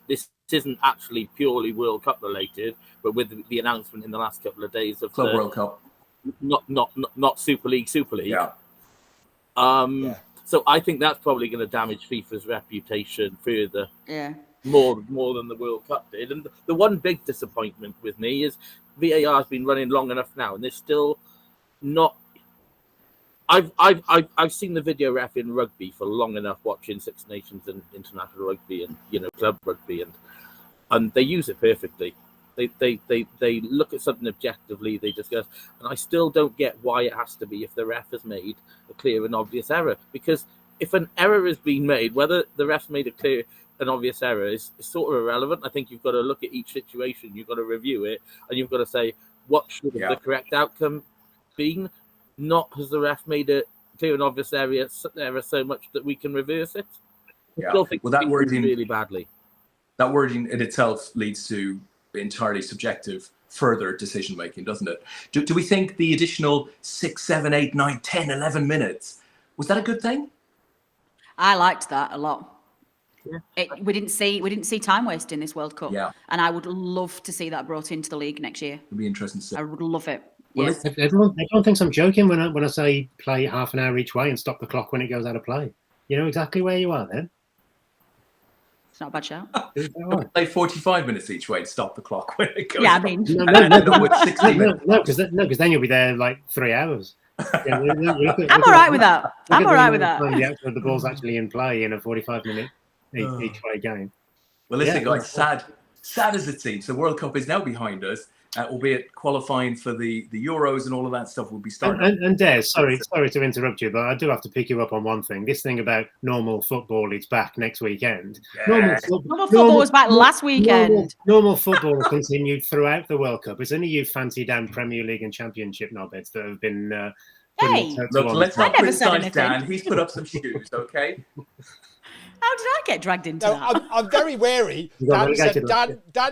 this isn't actually purely World Cup related, but with the announcement in the last couple of days of Club World Cup, not Super League. Yeah. So I think that's probably going to damage FIFA's reputation further. Yeah. More than the World Cup did. And the one big disappointment with me is VAR has been running long enough now, and they're still not. I've seen the video ref in rugby for long enough, watching Six Nations and international rugby and club rugby, and they use it perfectly. They look at something objectively, they discuss, and I still don't get why it has to be if the ref has made a clear and obvious error. Because if an error has been made, whether the ref's made a clear an obvious error is sort of irrelevant. I think you've got to look at each situation, you've got to review it, and you've got to say, what should the correct outcome been? Not has the ref made it clear and obvious error so much that we can reverse it. I still think that wording really badly. That wording in itself leads to entirely subjective further decision making, doesn't it? Do we think the additional 6, 7, 8, 9, 10, 11 minutes, was that a good thing? I liked that a lot. Yeah. We didn't see time waste in this World Cup. Yeah. And I would love to see that brought into the league next year. It'd be interesting to see. I would love it. Well, Yes. Everyone thinks I'm joking when I say play half an hour each way and stop the clock when it goes out of play. You know exactly where you are then. It's not a bad shout. Play 45 minutes each way to stop the clock when it goes. Yeah, I mean, With 60 minutes. No, because then you'll be there like 3 hours. Yeah, I'm all right with that. I'm all right with that. The ball's actually in play in a 45-minute each way game. Well, listen, guys, sad as it seems, the World Cup is now behind us, albeit qualifying for the Euros and all of that stuff will be starting. And Des, sorry to interrupt you, but I do have to pick you up on one thing. This thing about normal football, it's back next weekend. Yeah. Normal football was back last weekend. Normal football continued throughout the World Cup. It's only you fancy Dan Premier League and Championship knobheads that have been... Hey, look, let's not never said criticize Dan. anything. He's put up some shoes, okay? How did I get dragged into that? I'm very wary. Dan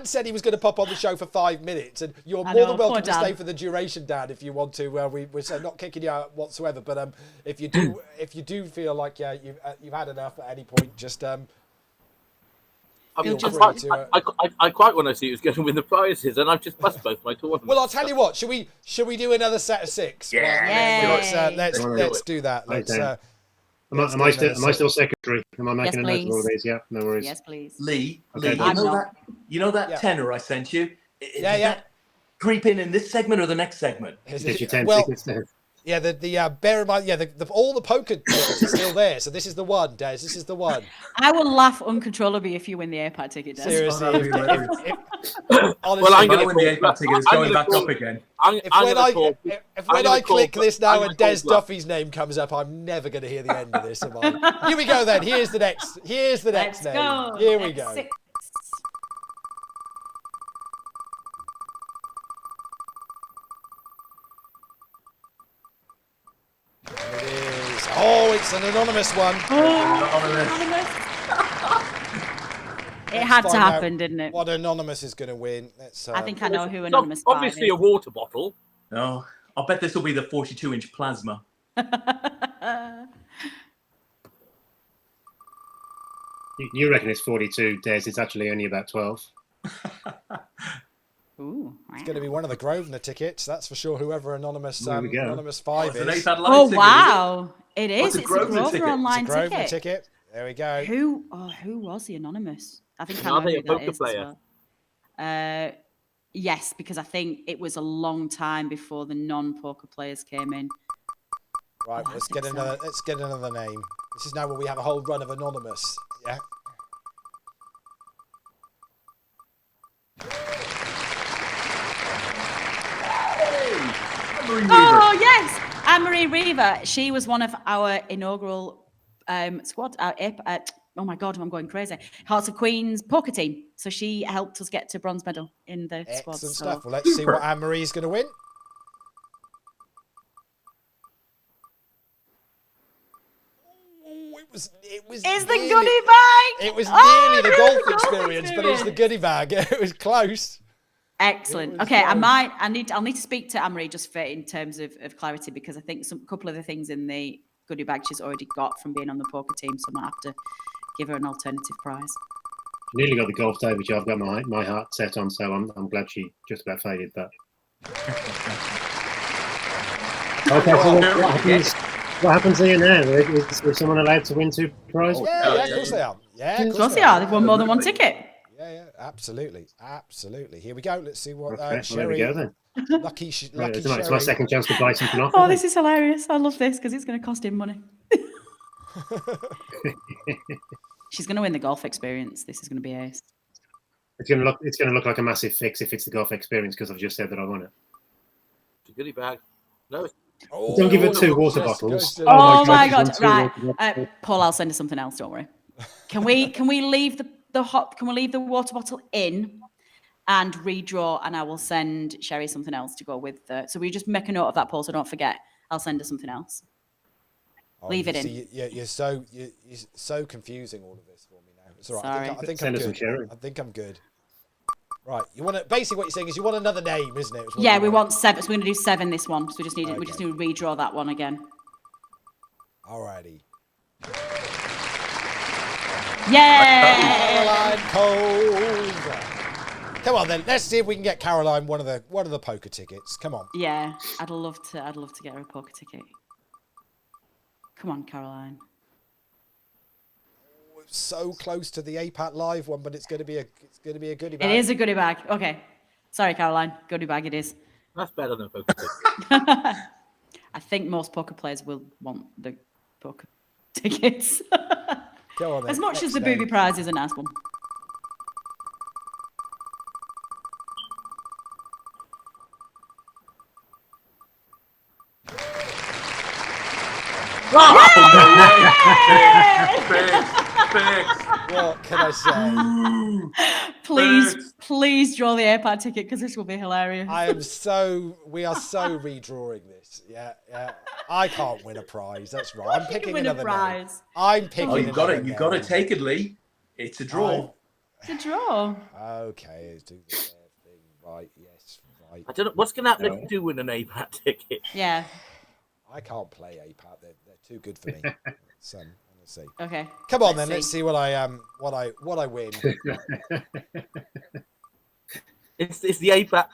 said he was going to pop on the show for 5 minutes, and you're more than welcome to stay for the duration, Dan, if you want to. We're not kicking you out whatsoever, but if you do feel like you've had enough at any point, just I quite want to see who's going to win the prizes, and I've just bust both my tournaments. Well, I'll tell you what. Should we do another set of 6? Yeah. Let's do that. Am I still secretary? Am I making a note of all of these? Yeah, no worries. Yes, please. Lee, Okay. you know that tenner I sent you? Yeah. That creep in this segment or the next segment? Did you 10 well, tickets there? yeah, bear in mind, all the poker tickets are still there. So this is the one, Des. This is the one. I will laugh uncontrollably if you win the APAT ticket, Des. Seriously. Oh, that'd be Honestly, well, I'm going to win the APAT ticket. It's going back up again. When I click this now and Des Duffy's name comes up, I'm never going to hear the end of this, am I? Here we go then. Here's the next Let's name. go. Here we go. 6. And it is. Oh, it's an anonymous one. Anonymous. It had to happen, didn't it? What anonymous is going to win? I think I know who anonymous is. Obviously a water bottle. No, I'll bet this will be the 42-inch plasma. You reckon it's 42, Des? It's actually only about 12. Ooh, It's going to be one of the Grosvenor tickets, that's for sure. Whoever anonymous 5 is. Oh wow, it is. It's a Grosvenor ticket? online It's a Grosvenor ticket. ticket. There we go. Who was the anonymous? I think I know Are they who a that poker is as player? well. Yes, because I think it was a long time before the non-poker players came in. Right, let's get another name. This is now where we have a whole run of anonymous. Yeah. Oh yes, Anne-Marie Reaver. She was one of our inaugural squad. Oh my God, I'm going crazy. Hearts of Queens poker team. So she helped us get to bronze medal in the squad. Excellent stuff. Well, let's see what Anne-Marie's going to win. It's the goodie bag. It was nearly the golf experience, but it's the goodie bag. It was close. Excellent. Okay, I'll need to speak to Anne-Marie just in terms of clarity, because I think a couple of the things in the goodie bag she's already got from being on the poker team, so I might have to give her an alternative prize. Nearly got the golf day, which I've got my heart set on, so I'm glad she just about faded that. Okay, so what happens here now? Is someone allowed to win 2 prizes? Yeah, of course they are. Yeah, Of course they are. They've won more than one ticket. Yeah, absolutely. Here we go. Let's see what Sherry. There we go then. Lucky It's Sherry. my second chance to buy something off. Oh, this is hilarious. I love this because it's going to cost him money. She's going to win the golf experience. This is going to be ace. It's going to look like a massive fix if it's the golf experience, because I've just said that I want it. It's a goodie bag. No. Don't give her 2 water bottles. Oh my God! Right, Paul, I'll send her something else. Don't worry. Can we leave the Can we leave the water bottle in and redraw? And I will send Sherry something else to go with the. So we just make a note of that, Paul, so don't forget. I'll send her something else. Leave it in. You're so confusing all of this for me now. It's all right. Sorry. I think I'm good. I think I'm good. Right. You want to basically what you're saying is you want another name, isn't it? Yeah, we want 7. So we're going to do 7 this one. So we just need to redraw that one again. Alrighty. Yay! Caroline Cove. Come on then. Let's see if we can get Caroline one of the poker tickets. Come on. Yeah, I'd love to get her a poker ticket. Come on, Caroline. We're so close to the APAT Live one, but it's going to be a goodie bag. It is a goodie bag. Okay. Sorry, Caroline. Goodie bag it is. That's better than poker tickets. I think most poker players will want the poker tickets. Go on then. As much as the booby prize is a nice one. What can I say? Please draw the APAT ticket because this will be hilarious. We are so redrawing this. Yeah. I can't win a prize. That's right. I'm picking another name. I'm picking. Oh, you've got to take it, Lee. It's a draw. It's a draw. Okay, let's do the thing. Right. Yes. Right. I don't know what's going to happen if you do win an APAT ticket. Yeah. I can't play APAT. They're too good for me. So let's see. Okay. Come on then. Let's see what I win. It's the APAT.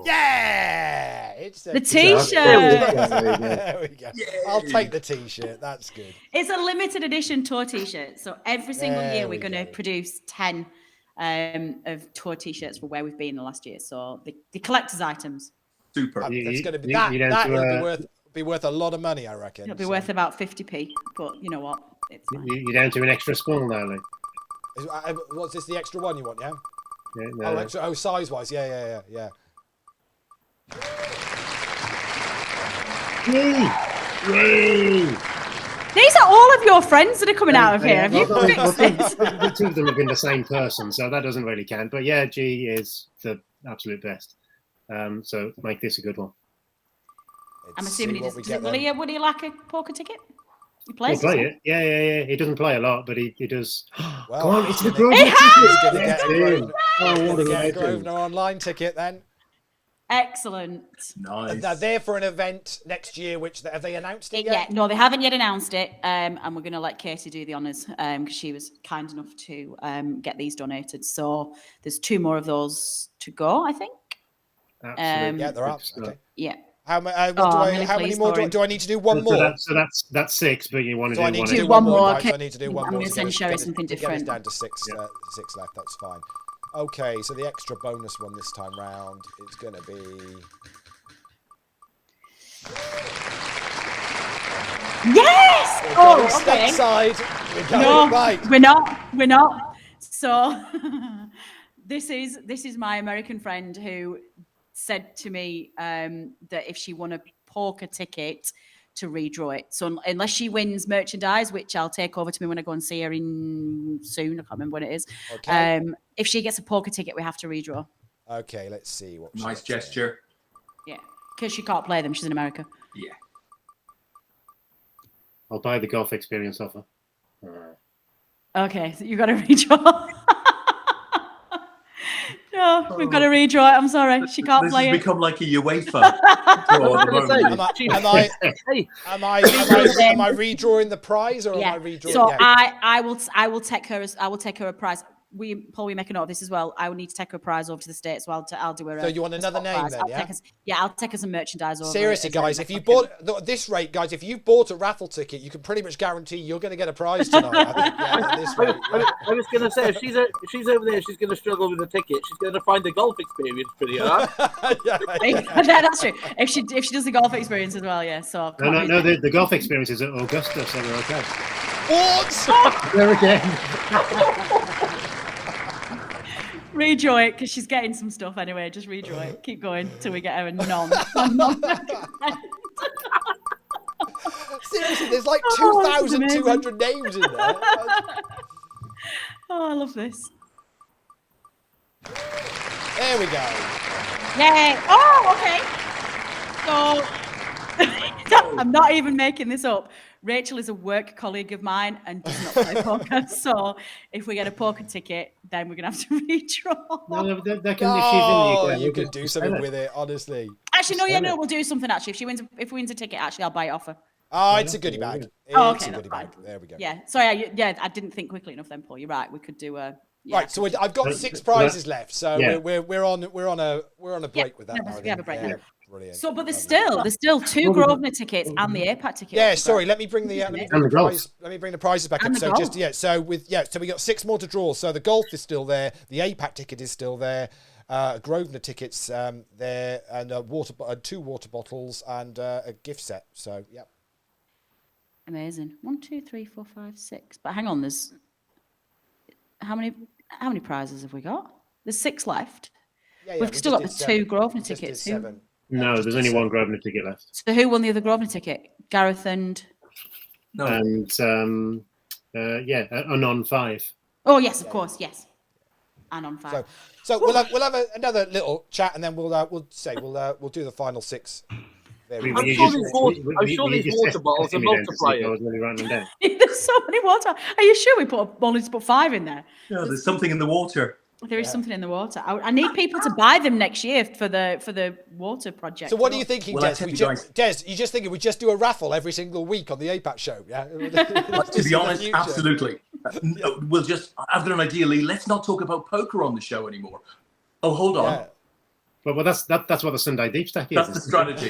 Yeah. It's the T-shirt. There we go. Yeah. I'll take the T-shirt. That's good. It's a limited edition tour T-shirt. So every single year we're going to produce 10 of tour T-shirts for where we've been the last year. So the collector's items. Super. It's going to be that be worth a lot of money, I reckon. It'll be worth about 50p, but you know what? It's fine. You're down to an extra spool now, Lee. What's this? The extra one you want? Yeah. No. Size-wise. Yeah. Yay! These are all of your friends that are coming out of here. Have you fixed this? The two of them have been the same person, so that doesn't really count. But yeah, G is the absolute best. So make this a good one. I'm assuming he does. Leah, would he like a poker ticket? He plays. He'll play it. Yeah. He doesn't play a lot, but he does. Well, come on, it's the Grosvenor online ticket then. Excellent. Nice. They're there for an event next year, which have they announced it yet? Yeah, no, they haven't yet announced it. And we're going to let Katie do the honours because she was kind enough to get these donated. So there's 2 more of those to go, I think. Absolutely. Yeah, they're up. Okay. Yeah. How many more do I need to do? One more. So that's 6, but you want to do one. I need to do one more. Right, so I need to do one I'm more. going to send Sherry something different. Get us down to 6 left. That's fine. Okay, so the extra bonus one this time round is going to be. Yes! Okay. Stateside. We're not. So this is my American friend who said to me that if she won a poker ticket to redraw it. So unless she wins merchandise, which I'll take over to me when I go and see her soon, I can't remember when it is. Okay. If she gets a poker ticket, we have to redraw. Okay, let's see what. Nice gesture. Yeah, because she can't play them. She's in America. Yeah. I'll buy the golf experience offer. Okay, so you've got to redraw. No, we've got to redraw it. I'm sorry, she can't play it. This has become like a UEFA. Am I redrawing the prize or am I redrawing? So I will take her a prize. Paul, we make a note of this as well. I will need to take her a prize over to the States, so I'll do her. So you want another name then, I'll take her some merchandise over. Seriously, guys, if you bought at this rate, guys, if you bought a raffle ticket, you can pretty much guarantee you're going to get a prize tonight. I was going to say, if she's over there, she's going to struggle with the ticket. She's going to find the golf experience pretty hard. That's true. If she does the golf experience as well, yeah. So no, the golf experience is at Augusta, so we're okay. What? There again. Redraw it because she's getting some stuff anyway. Just redraw it. Keep going till we get her a non. Seriously, there's like 2,200 names in there. Oh, I love this. There we go. Yay! Oh, okay. So I'm not even making this up. Rachel is a work colleague of mine and does not play poker. So if we get a poker ticket, then we're gonna have to redraw. No, they can, Oh, if she's in the UK, you could do something with it, honestly. Actually, no, we'll do something. Actually, if we wins a ticket, actually, I'll buy it off her. Oh, it's a goodie bag. Oh, It's okay, a goodie that's bag. fine. There we go. Yeah. Sorry. I didn't think quickly enough. Then, Paul, you're right. We could do a. Yeah, Right, so I've got 6 prizes left, so we're on a break with that now. We have a break now. Brilliant. So, but there's still 2 Grosvenor tickets and the APAT ticket. Yeah, sorry. Let me bring the prizes back And up. the So so we got 6 more to draw. So the golf is still there, the APAT ticket is still there, Grosvenor tickets there, and 2 water bottles and a gift set. So yeah. Amazing. 1, 2, 3, 4, 5, 6. But hang on, there's how many prizes have we got? There's 6 left. We've still got the 2 Grosvenor tickets. No, there's only 1 Grosvenor ticket left. So who won the other Grosvenor ticket? Gareth and Anon 5. Oh yes, of course, yes. Anon 5. So we'll have another little chat, and then we'll do the final 6. I'm sure these water bottles are multipliers. There's so many water. Are you sure we only put 5 in there? Yeah, there's something in the water. There is something in the water. I need people to buy them next year for the water project. So what are you thinking, Des? Des, you just thinking we just do a raffle every single week on the APAT show? Yeah. To be honest, absolutely. We'll just. I've got an idea, Lee. Let's not talk about poker on the show anymore. Oh, hold on. Yeah. Well, that's what the Sunday Deep Stack is. That's the strategy.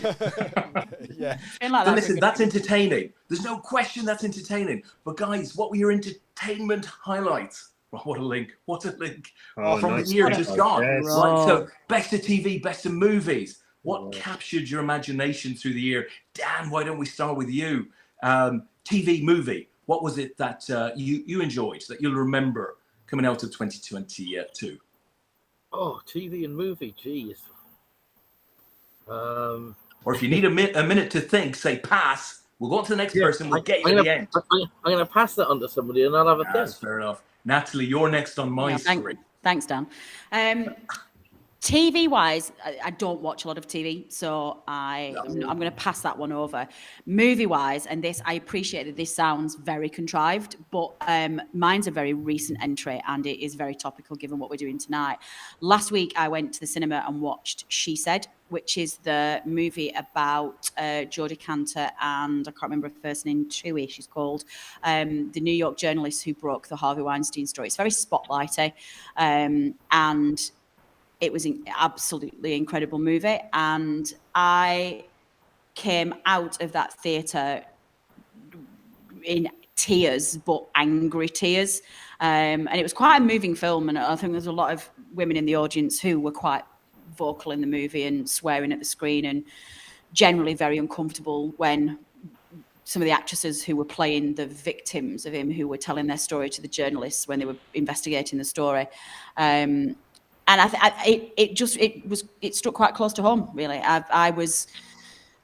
Yeah. So listen, that's entertaining. There's no question that's entertaining. But guys, what were your entertainment highlights? Oh, what a link. What a link. From the year just gone. Yes. Right, so best of TV, best of movies. What captured your imagination through the year? Dan, why don't we start with you? TV, movie. What was it that you enjoyed, that you'll remember coming out of 2022? Oh, TV and movie, geez. Or if you need a minute to think, say pass. We'll go on to the next person. We'll get you at the end. I'm going to pass that on to somebody and I'll have a think. That's fair enough. Natalie, you're next on my screen. Thanks, Dan. TV-wise, I don't watch a lot of TV, so I'm going to pass that one over. Movie-wise, and this, I appreciate that this sounds very contrived, but mine's a very recent entry, and it is very topical given what we're doing tonight. Last week, I went to the cinema and watched She Said, which is the movie about Jodie Cantor and I can't remember her first name, Chewy, she's called, the New York journalist who broke the Harvey Weinstein story. It's very spotlighty, and it was an absolutely incredible movie. And I came out of that theatre in tears, but angry tears. And it was quite a moving film. And I think there's a lot of women in the audience who were quite vocal in the movie and swearing at the screen and generally very uncomfortable when some of the actresses who were playing the victims of him, who were telling their story to the journalists when they were investigating the story. And it struck quite close to home, really. I was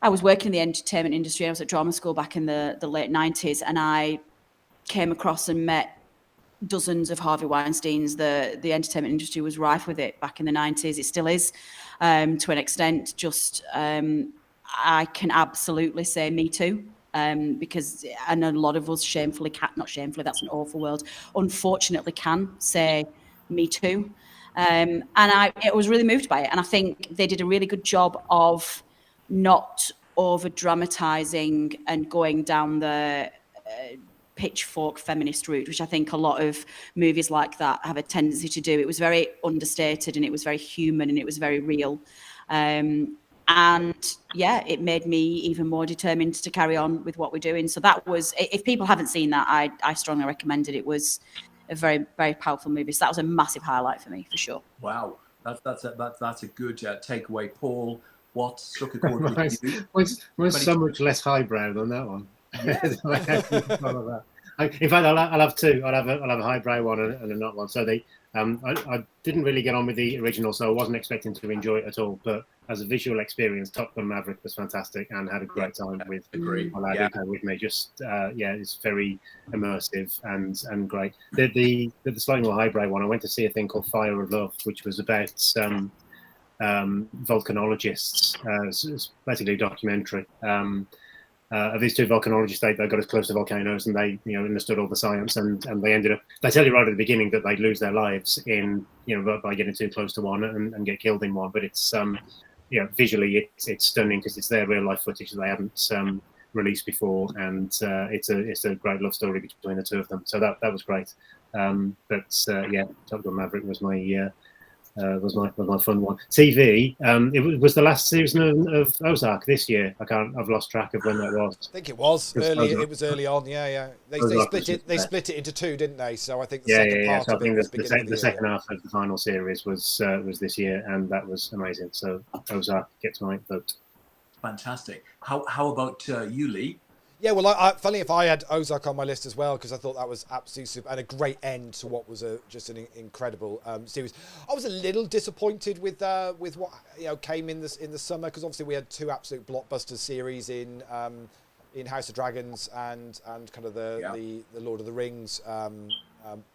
working in the entertainment industry. I was at drama school back in the late 90s, and I came across and met dozens of Harvey Weinsteins. The entertainment industry was rife with it back in the 90s. It still is, to an extent. Just I can absolutely say me too. Because I know a lot of us not shamefully, that's an awful word, unfortunately can say me too. And I was really moved by it. And I think they did a really good job of not over dramatizing and going down the pitchfork feminist route, which I think a lot of movies like that have a tendency to do. It was very understated and it was very human and it was very real. And yeah, it made me even more determined to carry on with what we're doing. So that was, if people haven't seen that, I strongly recommend it. It was a very, very powerful movie. So that was a massive highlight for me, for sure. Wow, that's a good takeaway. Paul, what struck a chord with you? Mine's so much less highbrow than that one. In fact, I'll have two. I'll have a highbrow one and a not one. So I didn't really get on with the original, so I wasn't expecting to enjoy it at all. But as a visual experience, Top Gun Maverick was fantastic, and had a great time with my lad Uko with me. Just it's very immersive and great. The slightly more highbrow one, I went to see a thing called Fire of Love, which was about volcanologists. It's basically a documentary of these two volcanologists. They got as close to volcanoes, and they understood all the science, and they tell you right at the beginning that they'd lose their lives in by getting too close to one and get killed in one. But it's visually it's stunning because it's their real life footage that they haven't released before, and it's a great love story between the two of them. So that was great. Top Gun Maverick was my fun one. TV. It was the last season of Ozark this year. I've lost track of when that was. I think it was early. It was early on. Yeah. They split it into two, didn't they? So I think the second part so of it was the second half of the final series was this year, and that was amazing. So Ozark gets my vote. Fantastic. How about you, Lee? Yeah, well, funny if I had Ozark on my list as well, because I thought that was absolutely super and a great end to what was just an incredible series. I was a little disappointed with what came in the summer, because obviously we had two absolute blockbuster series in House of Dragons and kind of the Lord of the Rings.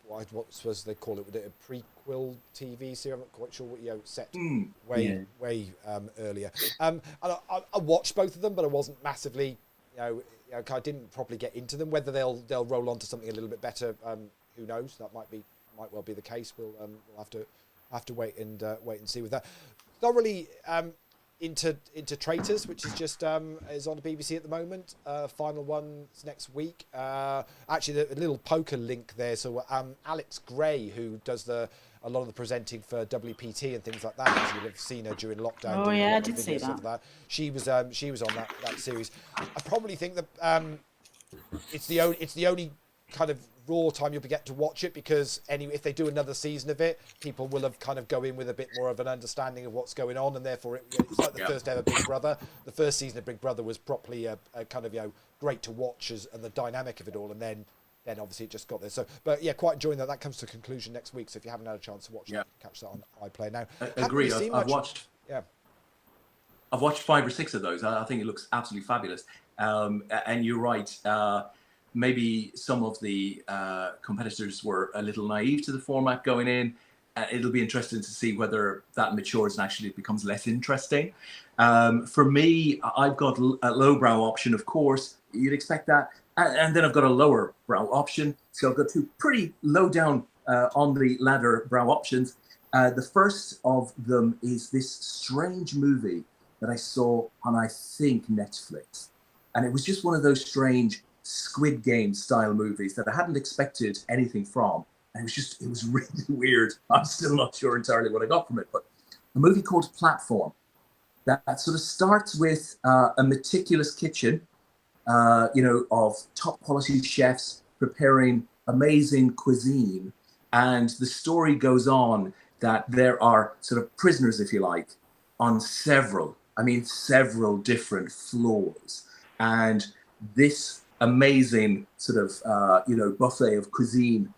What was they call it? Was it a prequel TV series? I'm not quite sure what set way earlier. And I watched both of them, but I wasn't massively I didn't properly get into them. Whether they'll roll on to something a little bit better, who knows? That might well be the case. We'll have to wait and see with that. Thoroughly into Traitors, which is just is on the BBC at the moment. Final one's next week. Actually, the little poker link there. So Alex Gray, who does a lot of the presenting for WPT and things like that, as you'll have seen her during lockdown. Oh yeah, I did see that. She was on that series. I probably think that it's the only kind of raw time you'll get to watch it, because if they do another season of it, people will have kind of go in with a bit more of an understanding of what's going on, and therefore it's like the first ever Big Brother. The first season of Big Brother was properly a kind of great to watch and the dynamic of it all, and then obviously it just got there. So, but yeah, quite enjoying that. That comes to a conclusion next week. So if you haven't had a chance to watch that, catch that on iPlayer now. Agreed. I've watched. Yeah. I've watched 5 or 6 of those. I think it looks absolutely fabulous. And you're right. Maybe some of the competitors were a little naive to the format going in. It'll be interesting to see whether that matures and actually becomes less interesting. For me, I've got a lowbrow option, of course. You'd expect that. And then I've got a lower brow option. So I've got 2 pretty low down on the ladder brow options. The first of them is this strange movie that I saw on, I think, Netflix. And it was just one of those strange Squid Game style movies that I hadn't expected anything from. And it was really weird. I'm still not sure entirely what I got from it, but a movie called Platform that sort of starts with a meticulous kitchen, of top quality chefs preparing amazing cuisine. And the story goes on that there are sort of prisoners, if you like, on several different floors. And this amazing sort of, buffet of cuisine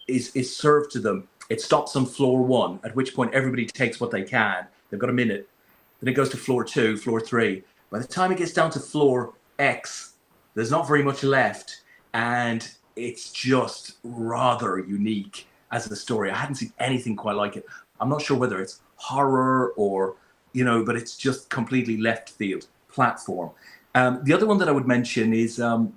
is served to them. It stops on floor 1, at which point everybody takes what they can. They've got a minute. Then it goes to floor 2, floor 3. By the time it gets down to floor X, there's not very much left. And it's just rather unique as a story. I hadn't seen anything quite like it. I'm not sure whether it's horror or, but it's just completely left field. Platform. The other one that I would mention is The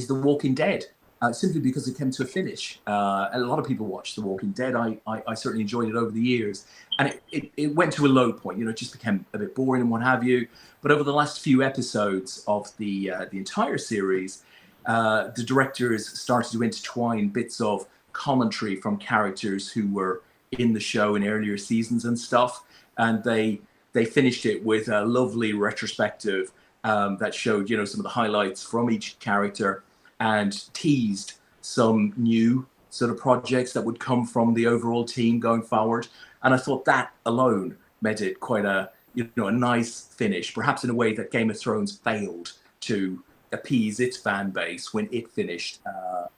Walking Dead, simply because it came to a finish. A lot of people watched The Walking Dead. I certainly enjoyed it over the years. And it went to a low point, it just became a bit boring and what have you. But over the last few episodes of the entire series, the directors started to intertwine bits of commentary from characters who were in the show in earlier seasons and stuff. And they finished it with a lovely retrospective that showed, some of the highlights from each character and teased some new sort of projects that would come from the overall team going forward. And I thought that alone made it quite a nice finish, perhaps in a way that Game of Thrones failed to appease its fan base when it finished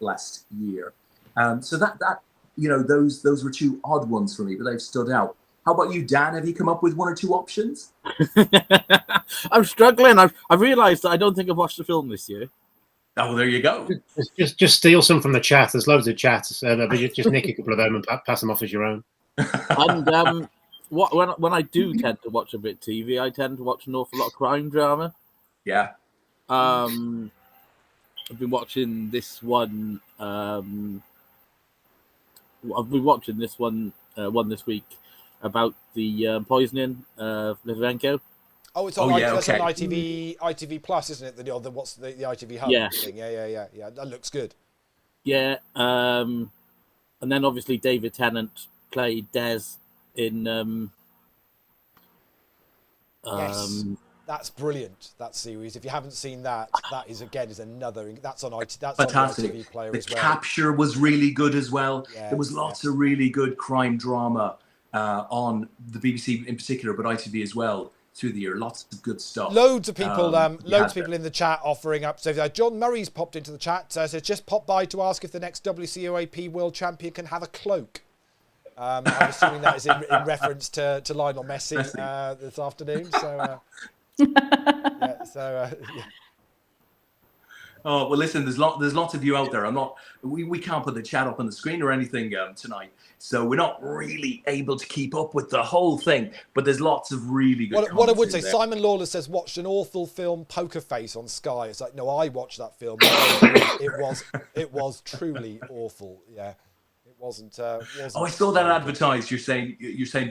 last year. So that those were 2 odd ones for me, but they've stood out. How about you, Dan? Have you come up with one or two options? I'm struggling. I've realised that I don't think I've watched the film this year. Oh, well, there you go. Just steal some from the chat. There's loads of chats. But just nick a couple of them and pass them off as your own. And when I do tend to watch a bit of TV, I tend to watch an awful lot of crime drama. Yeah. I've been watching this one. I've been watching this one this week about the poisoning of Litvinenko. Oh, it's on, that's on ITV Plus, isn't it? What's the ITV Hub thing? Yeah. That looks good. Yeah. And then obviously David Tennant played Des in. Yes, that's brilliant. That series. If you haven't seen that, that is another. That's on ITV. That's fantastic. On ITV Player the as well. capture was really good as well. Yeah, there was lots of really good crime drama on the BBC in particular, but ITV as well through the year. Lots of good stuff. Loads of people, in the chat offering up. So John Murray's popped into the chat. Says just pop by to ask if the next WCOAP World Champion can have a cloak. I'm assuming that is in reference to Lionel Messi this afternoon. So. Yeah. Oh well, listen. There's lots of you out there. We can't put the chat up on the screen or anything tonight, so we're not really able to keep up with the whole thing. But there's lots of really good. What I would say, Simon Lawler says watched an awful film, Poker Face, on Sky. It's like, no, I watched that film. It was truly awful. Yeah. Wasn't I saw that advertised. You're saying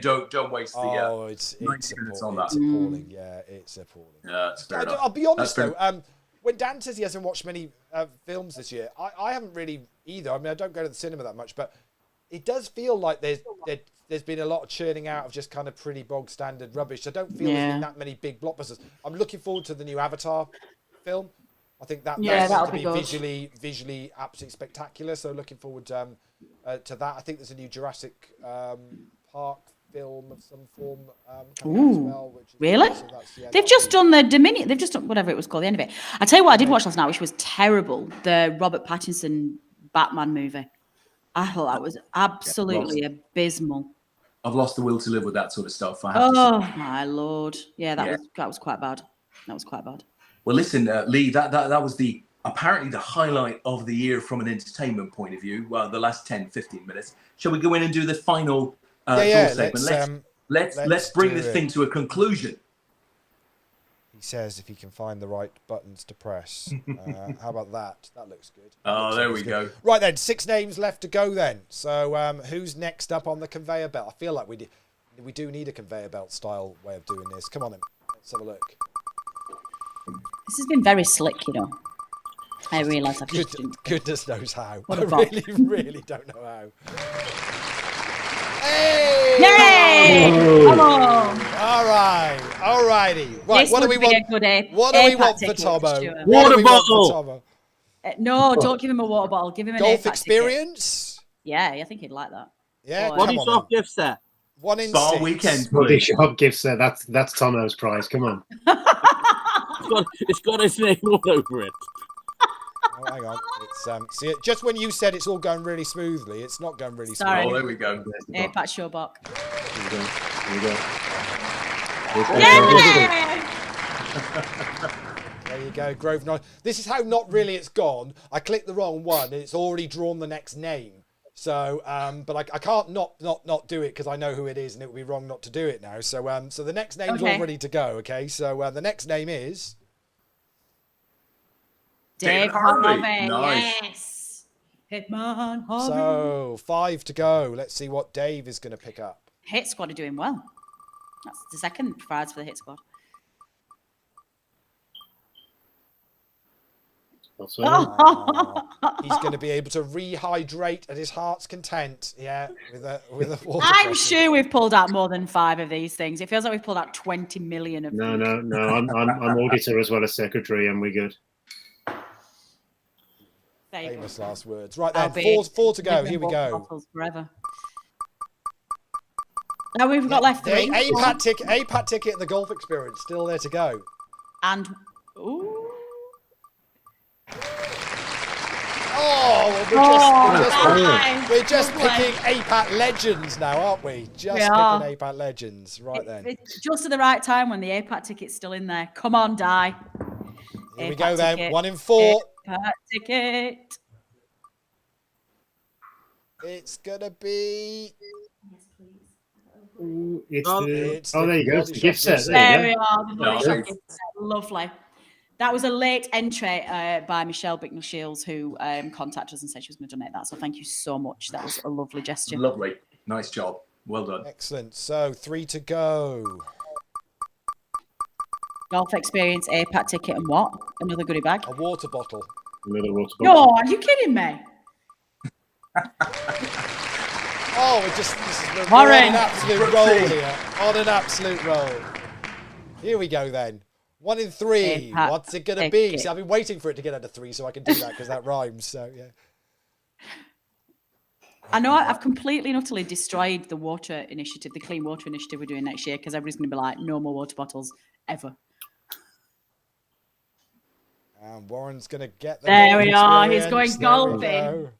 don't waste the it's 90 minutes on that. It's appalling. Yeah, it's appalling. Yeah, it's fair enough. I'll be honest though. When Dan says he hasn't watched many films this year, I haven't really either. I mean, I don't go to the cinema that much, but it does feel like there's been a lot of churning out of just kind of pretty bog standard rubbish. I don't feel there's been that many big blockbusters. I'm looking forward to the new Avatar film. I think that's going to be visually absolutely spectacular. So looking forward to that. I think there's a new Jurassic Park film of some form coming as well. Really? They've just done the Dominion. They've just done whatever it was called, the end of it. I tell you what I did watch last night, which was terrible. The Robert Pattinson Batman movie. I thought that was absolutely abysmal. I've lost the will to live with that sort of stuff. My Lord. Yeah, that was quite bad. That was quite bad. Well, listen, Lee, that was apparently the highlight of the year from an entertainment point of view. Well, the last 10, 15 minutes. Shall we go in and do the final segment? Let's bring this thing to a conclusion. He says if he can find the right buttons to press. How about that? That looks good. There we go. Right then, 6 names left to go then. So who's next up on the conveyor belt? I feel like we do need a conveyor belt style way of doing this. Come on then, let's have a look. This has been very slick, you know. I realise I've just goodness knows how. I really don't know how. Hey! Yay! Come on! All righty. Right, what do we want? What do we want for Tomo? Water bottle. No, don't give him a water bottle. Give him an golf experience. Ticket. Yeah, I think he'd like that. Yeah, Body shop gift set. 1 in Spa 6. weekend. Body shop gift set. That's Tomo's prize. Come on. It's got his name all over it. Oh, hang on. It's see, just when you said it's all going really smoothly, it's not going really smoothly. Oh, there we go. APAT Show box. Here we go. There you go, Grove 9. This is how not really it's gone. I clicked the wrong one and it's already drawn the next name. So, but I can't not do it because I know who it is and it would be wrong not to do it now. So, so the next name's all ready to go. Okay, so the next name is Dave Harvey. Nice. Yes. Hitman Harvey. So 5 to go. Let's see what Dave is going to pick up. Hit Squad are doing well. That's the second prize for the Hit Squad. He's going to be able to rehydrate at his heart's content. Yeah, with a water I'm bottle. sure we've pulled out more than 5 of these things. It feels like we've pulled out 20 million of them. No. I'm auditor as well as secretary, and we're good. Famous last words. Right then, 4 to go. Here we go. Forever. Now we've got left 3. APAT ticket and the golf experience still there to go. And ooh. Oh, we're just picking APAT legends now, aren't we? Just picking APAT legends. Right then. It's just at the right time when the APAT ticket's still in there. Come on, Di. Here we go then. 1 in 4. APAT ticket. It's gonna be. There you go. It's the gift set. There we are. The Body Shop gift set. Lovely. That was a late entry by Michelle Bicknell-Shields, who contacted us and said she was going to donate that. So thank you so much. That was a lovely gesture. Lovely. Nice job. Well done. Excellent. So 3 to go. Golf experience, APAT ticket, and what? Another goodie bag? A water bottle. Another water bottle. No, are you kidding me? Oh, this is Warren. on an absolute roll here. On an absolute roll. Here we go then. 1 in 3. APAT What's it going to be? See, I've been waiting for it to get under 3 so I can do that because that rhymes. So, yeah. I know I've completely and utterly destroyed the water initiative, the clean water initiative we're doing next year, because everybody's going to be like, no more water bottles ever. And Warren's going to get the There we are. He's experience. going There we golfing. go.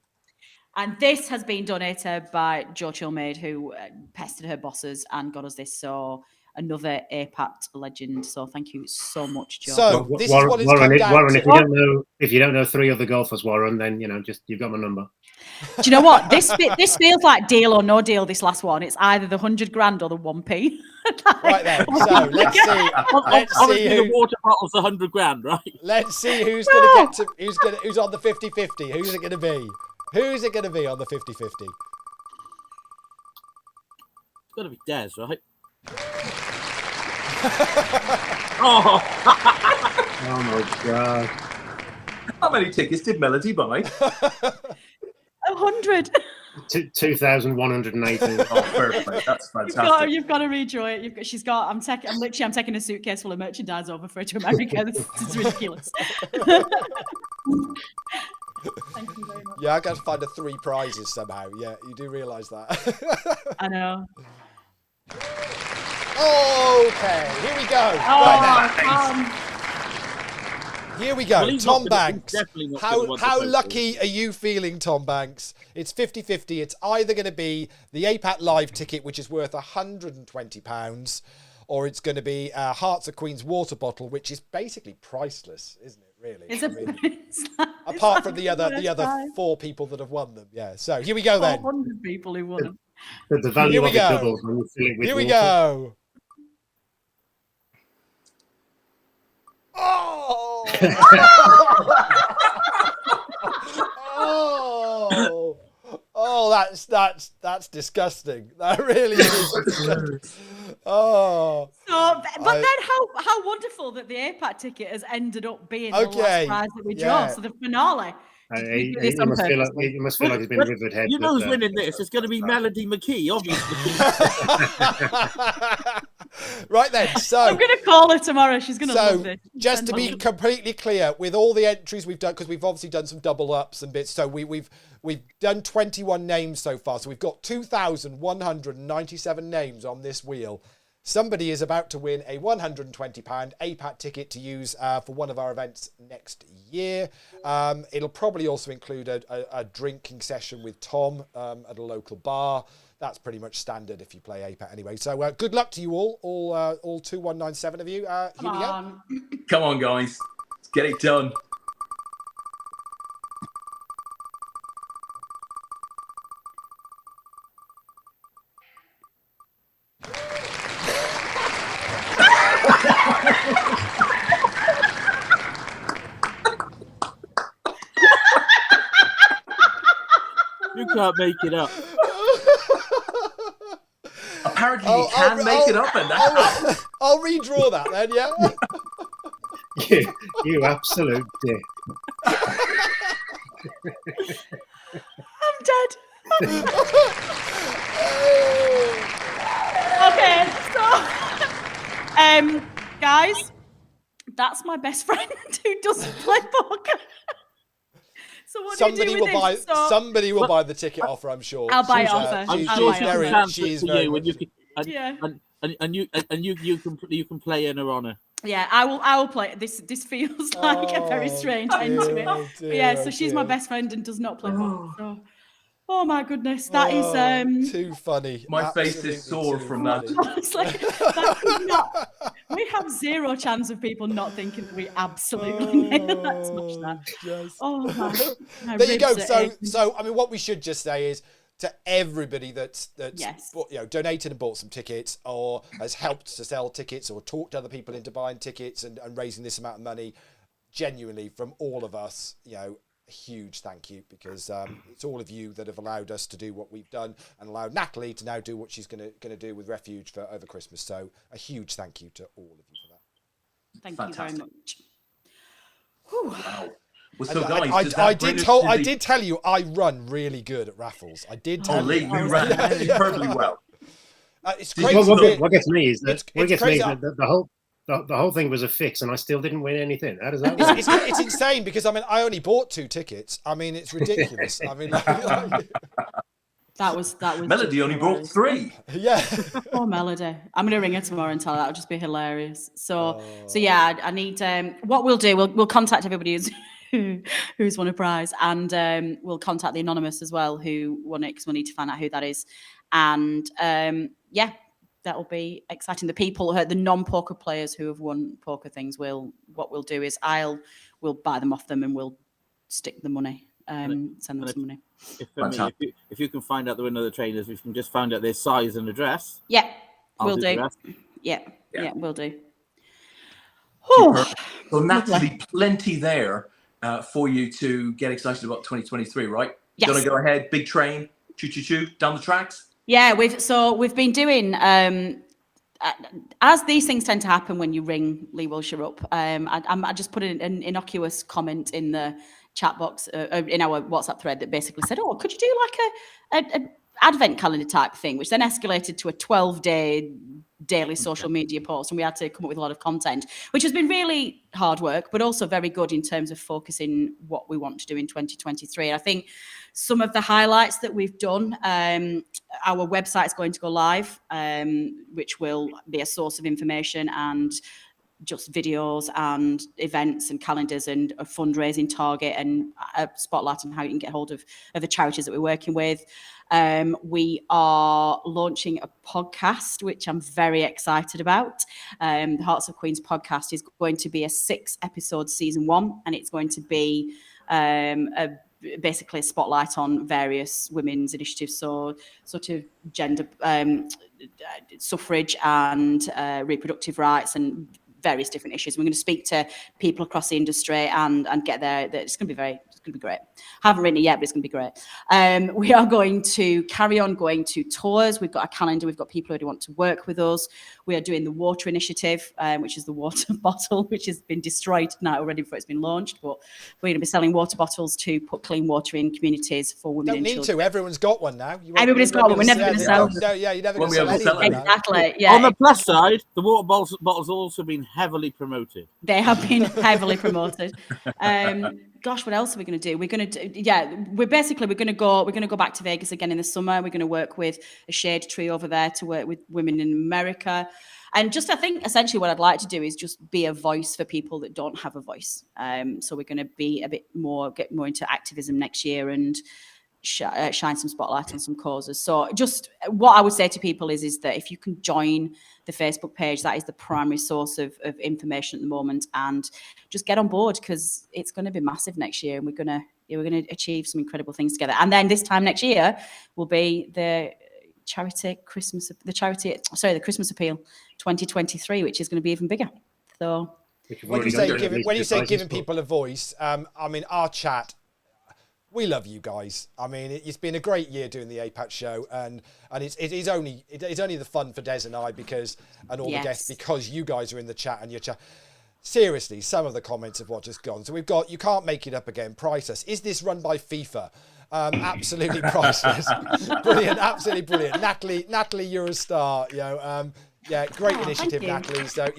And this has been donated by Jo Chilmaid, who pestered her bosses and got us this. So another APAT legend. So thank you so much, Jo. So this Warren, is what it's Warren, come down Warren, to. if you don't know 3 other golfers, Warren, then you've got my number. Do you know what? This feels like deal or no deal, this last one. It's either the 100 grand or the 1p. Right then. So let's see. Obviously, the water bottle's 100 grand, right? Let's see who's going to get to who's on the 50-50. Who's it going to be? Who's it going to be on the 50-50? It's got to be Des, right? Oh my God. How many tickets did Melody buy? 100. 2,118. Oh, perfect. That's fantastic. You've got to redraw it. I'm taking a suitcase full of merchandise over for her to America. This is ridiculous. Thank you very much. Yeah, I got to find 3 prizes somehow. Yeah, you do realise that. I know. Okay, here we go. Here we go. Well, Tom Banks. How lucky are you feeling, Tom Banks? It's 50-50. It's either going to be the APAT Live ticket, which is worth £120, or it's going to be Hearts of Queen's water bottle, which is basically priceless, isn't it? Really. Apart from the other 4 people that have won them. Yeah. So here we go then. 400 people who won them. The value of it doubles when you fill it with Here water. we go. Oh! Oh, that's disgusting. That really is disgusting. Oh. So, but then how wonderful that the APAT ticket has ended up being the last prize that we draw. So the finale. He must feel like he's been rivered head. You know who's winning this? It's going to be Melody McKee, obviously. Right then, so I'm going to call her tomorrow. She's going to love this. Just to be completely clear, with all the entries we've done, because we've obviously done some double ups and bits, so we've done 21 names so far. So we've got 2,197 names on this wheel. Somebody is about to win a £120 APAT ticket to use for one of our events next year. It'll probably also include a drinking session with Tom at a local bar. That's pretty much standard if you play APAT anyway. So good luck to you all 2197 of you. Here we go. Come on, guys. Let's get it done. You can't make it up. Apparently you can make it up, and I'll redraw that then, yeah? You absolute dick. I'm dead. Okay, so guys, that's my best friend who doesn't play poker. So what somebody do you do will with buy. this? So, Somebody will buy the ticket offer. I'm sure. I'll buy it off her. I'm sure she can She's very. you, and you can, and you can play in her honour. Yeah, I will play. This feels like a very strange end to it. But yeah, so she's my best friend and does not play poker. So, oh my goodness, that is too funny. My face is sore from that. Honestly, that could not. We have zero chance of people not thinking that we absolutely smashed that. Yes. Oh my There you go. ribs So I mean, what we should just say is, to everybody that's Yes. donated and bought some tickets, or has helped to sell tickets, or talked other people into buying tickets and raising this amount of money, genuinely from all of us, a huge thank you, because it's all of you that have allowed us to do what we've done and allowed Natalie to now do what she's going to do with Refuge for over Christmas. So a huge thank you to all of you for that. Thank you very much. Wow. Well, so guys, I did tell you I run really good at raffles. I did tell Lee, you. you ran perfectly well. It's crazy. What gets me is that the whole thing was a fix, and I still didn't win anything. How does that work? It's insane, because I mean, I only bought 2 tickets. I mean, it's ridiculous. I mean, that was Melody only brought 3. Yeah. Poor Melody. I'm gonna ring her tomorrow and tell her that'll just be hilarious. So yeah, I need what we'll do, we'll contact everybody who's won a prize, and we'll contact the anonymous as well who won it, because we'll need to find out who that is. And yeah, that'll be exciting. The people, the non-poker players who have won poker things, what we'll do is we'll buy them off them, and we'll stick the money, send them some money. If you can find out the winner of the trainers, we can just find out their size and address. Yeah, we'll do. Yeah, we'll do. So Natalie, plenty there for you to get excited about 2023, right? Yes. Gonna go ahead, big train, choo down the tracks. Yeah, we've been doing as these things tend to happen when you ring Lee Wilshire up. I just put an innocuous comment in the chat box in our WhatsApp thread that basically said, "Oh, could you do like a advent calendar type thing?" Which then escalated to a 12-day daily social media post, and we had to come up with a lot of content, which has been really hard work, but also very good in terms of focusing what we want to do in 2023. And I think some of the highlights that we've done, our website is going to go live, which will be a source of information and just videos and events and calendars and a fundraising target and a spotlight on how you can get hold of the charities that we're working with. We are launching a podcast, which I'm very excited about. The Hearts of Queens podcast is going to be a 6-episode season 1, and it's going to be basically a spotlight on various women's initiatives, so sort of gender, suffrage and reproductive rights and various different issues. We're going to speak to people across the industry and get there. It's going to be great. I haven't written it yet, but it's going to be great. We are going to carry on going to tours. We've got a calendar. We've got people who want to work with us. We are doing the water initiative, which is the water bottle, which has been destroyed now already before it's been launched. But we're going to be selling water bottles to put clean water in communities for women and children. Everyone's got one now. Everybody's got one. We're never going to sell them. You're never going to sell anyone. Exactly. Yeah. On the plus side, the water bottles have also been heavily promoted. They have been heavily promoted. Gosh, what else are we going to do? We're going to go back to Vegas again in the summer. We're going to work with a shade tree over there to work with women in America. And just, I think essentially what I'd like to do is just be a voice for people that don't have a voice. So we're going to be get more into activism next year and shine some spotlight on some causes. So just what I would say to people is that if you can join the Facebook page, that is the primary source of information at the moment, and just get on board, because it's going to be massive next year, and we're going to achieve some incredible things together. And then this time next year will be the Christmas Appeal 2023, which is going to be even bigger. So when you say giving people a voice, I mean, our chat, we love you guys. I mean, it's been a great year doing the APAT show, and it's only the fun for Des and I and all the guests, because you guys are in the chat and your chat. Seriously, some of the comments of what just gone. So we've got, you can't make it up again, priceless. Is this run by FIFA? Absolutely priceless. Brilliant, absolutely brilliant. Natalie, you're a star. Great initiative, Natalie. So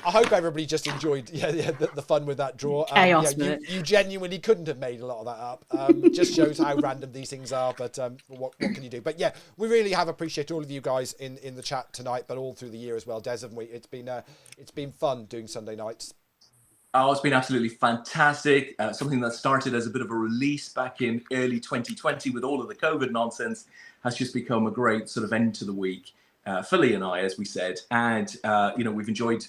I hope everybody just enjoyed the fun with that draw. Chaos with it. You genuinely couldn't have made a lot of that up. Just shows how random these things are, but what can you do? But yeah, we really have appreciated all of you guys in the chat tonight, but all through the year as well, Des, haven't we? It's been fun doing Sunday nights. Oh, it's been absolutely fantastic. Something that started as a bit of a release back in early 2020 with all of the COVID nonsense has just become a great sort of end to the week for Lee and I, as we said. And, we've enjoyed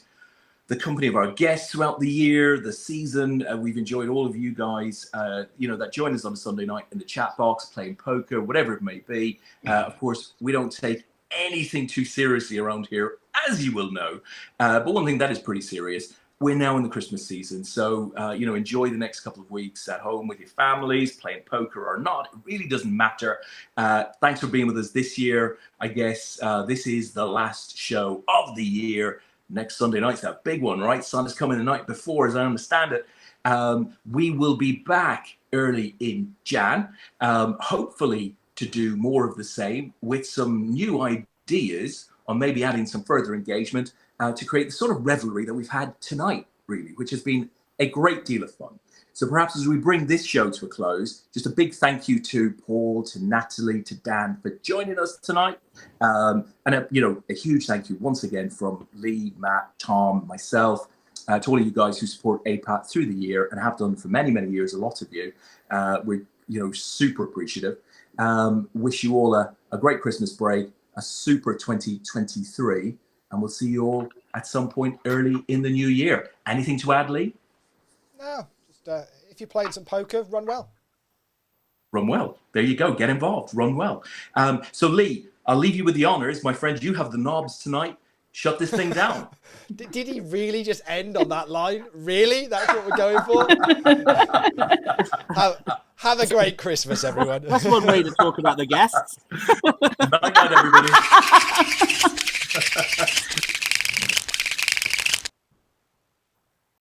the company of our guests throughout the year, the season. We've enjoyed all of you guys, that join us on a Sunday night in the chat box, playing poker, whatever it may be. Of course, we don't take anything too seriously around here, as you will know. But one thing that is pretty serious, we're now in the Christmas season. So, enjoy the next couple of weeks at home with your families, playing poker or not. It really doesn't matter. Thanks for being with us this year. I guess this is the last show of the year. Next Sunday night's that big one, right? Santa's coming the night before, as I understand it. We will be back early in Jan, hopefully to do more of the same with some new ideas on maybe adding some further engagement to create the sort of revelry that we've had tonight, really, which has been a great deal of fun. So perhaps as we bring this show to a close, just a big thank you to Paul, to Natalie, to Dan for joining us tonight. And a huge thank you once again from Lee, Matt, Tom, myself, to all of you guys who support APAT through the year and have done for many, many years, a lot of you. We're super appreciative. Wish you all a great Christmas break, a super 2023. And we'll see you all at some point early in the new year. Anything to add, Lee? No, just if you're playing some poker, run well. Run well. There you go. Get involved. Run well. So, Lee, I'll leave you with the honors. My friend, you have the knobs tonight. Shut this thing down. Did he really just end on that line? Really? That's what we're going for? Have a great Christmas, everyone. That's one way to talk about the guests. Night, everybody.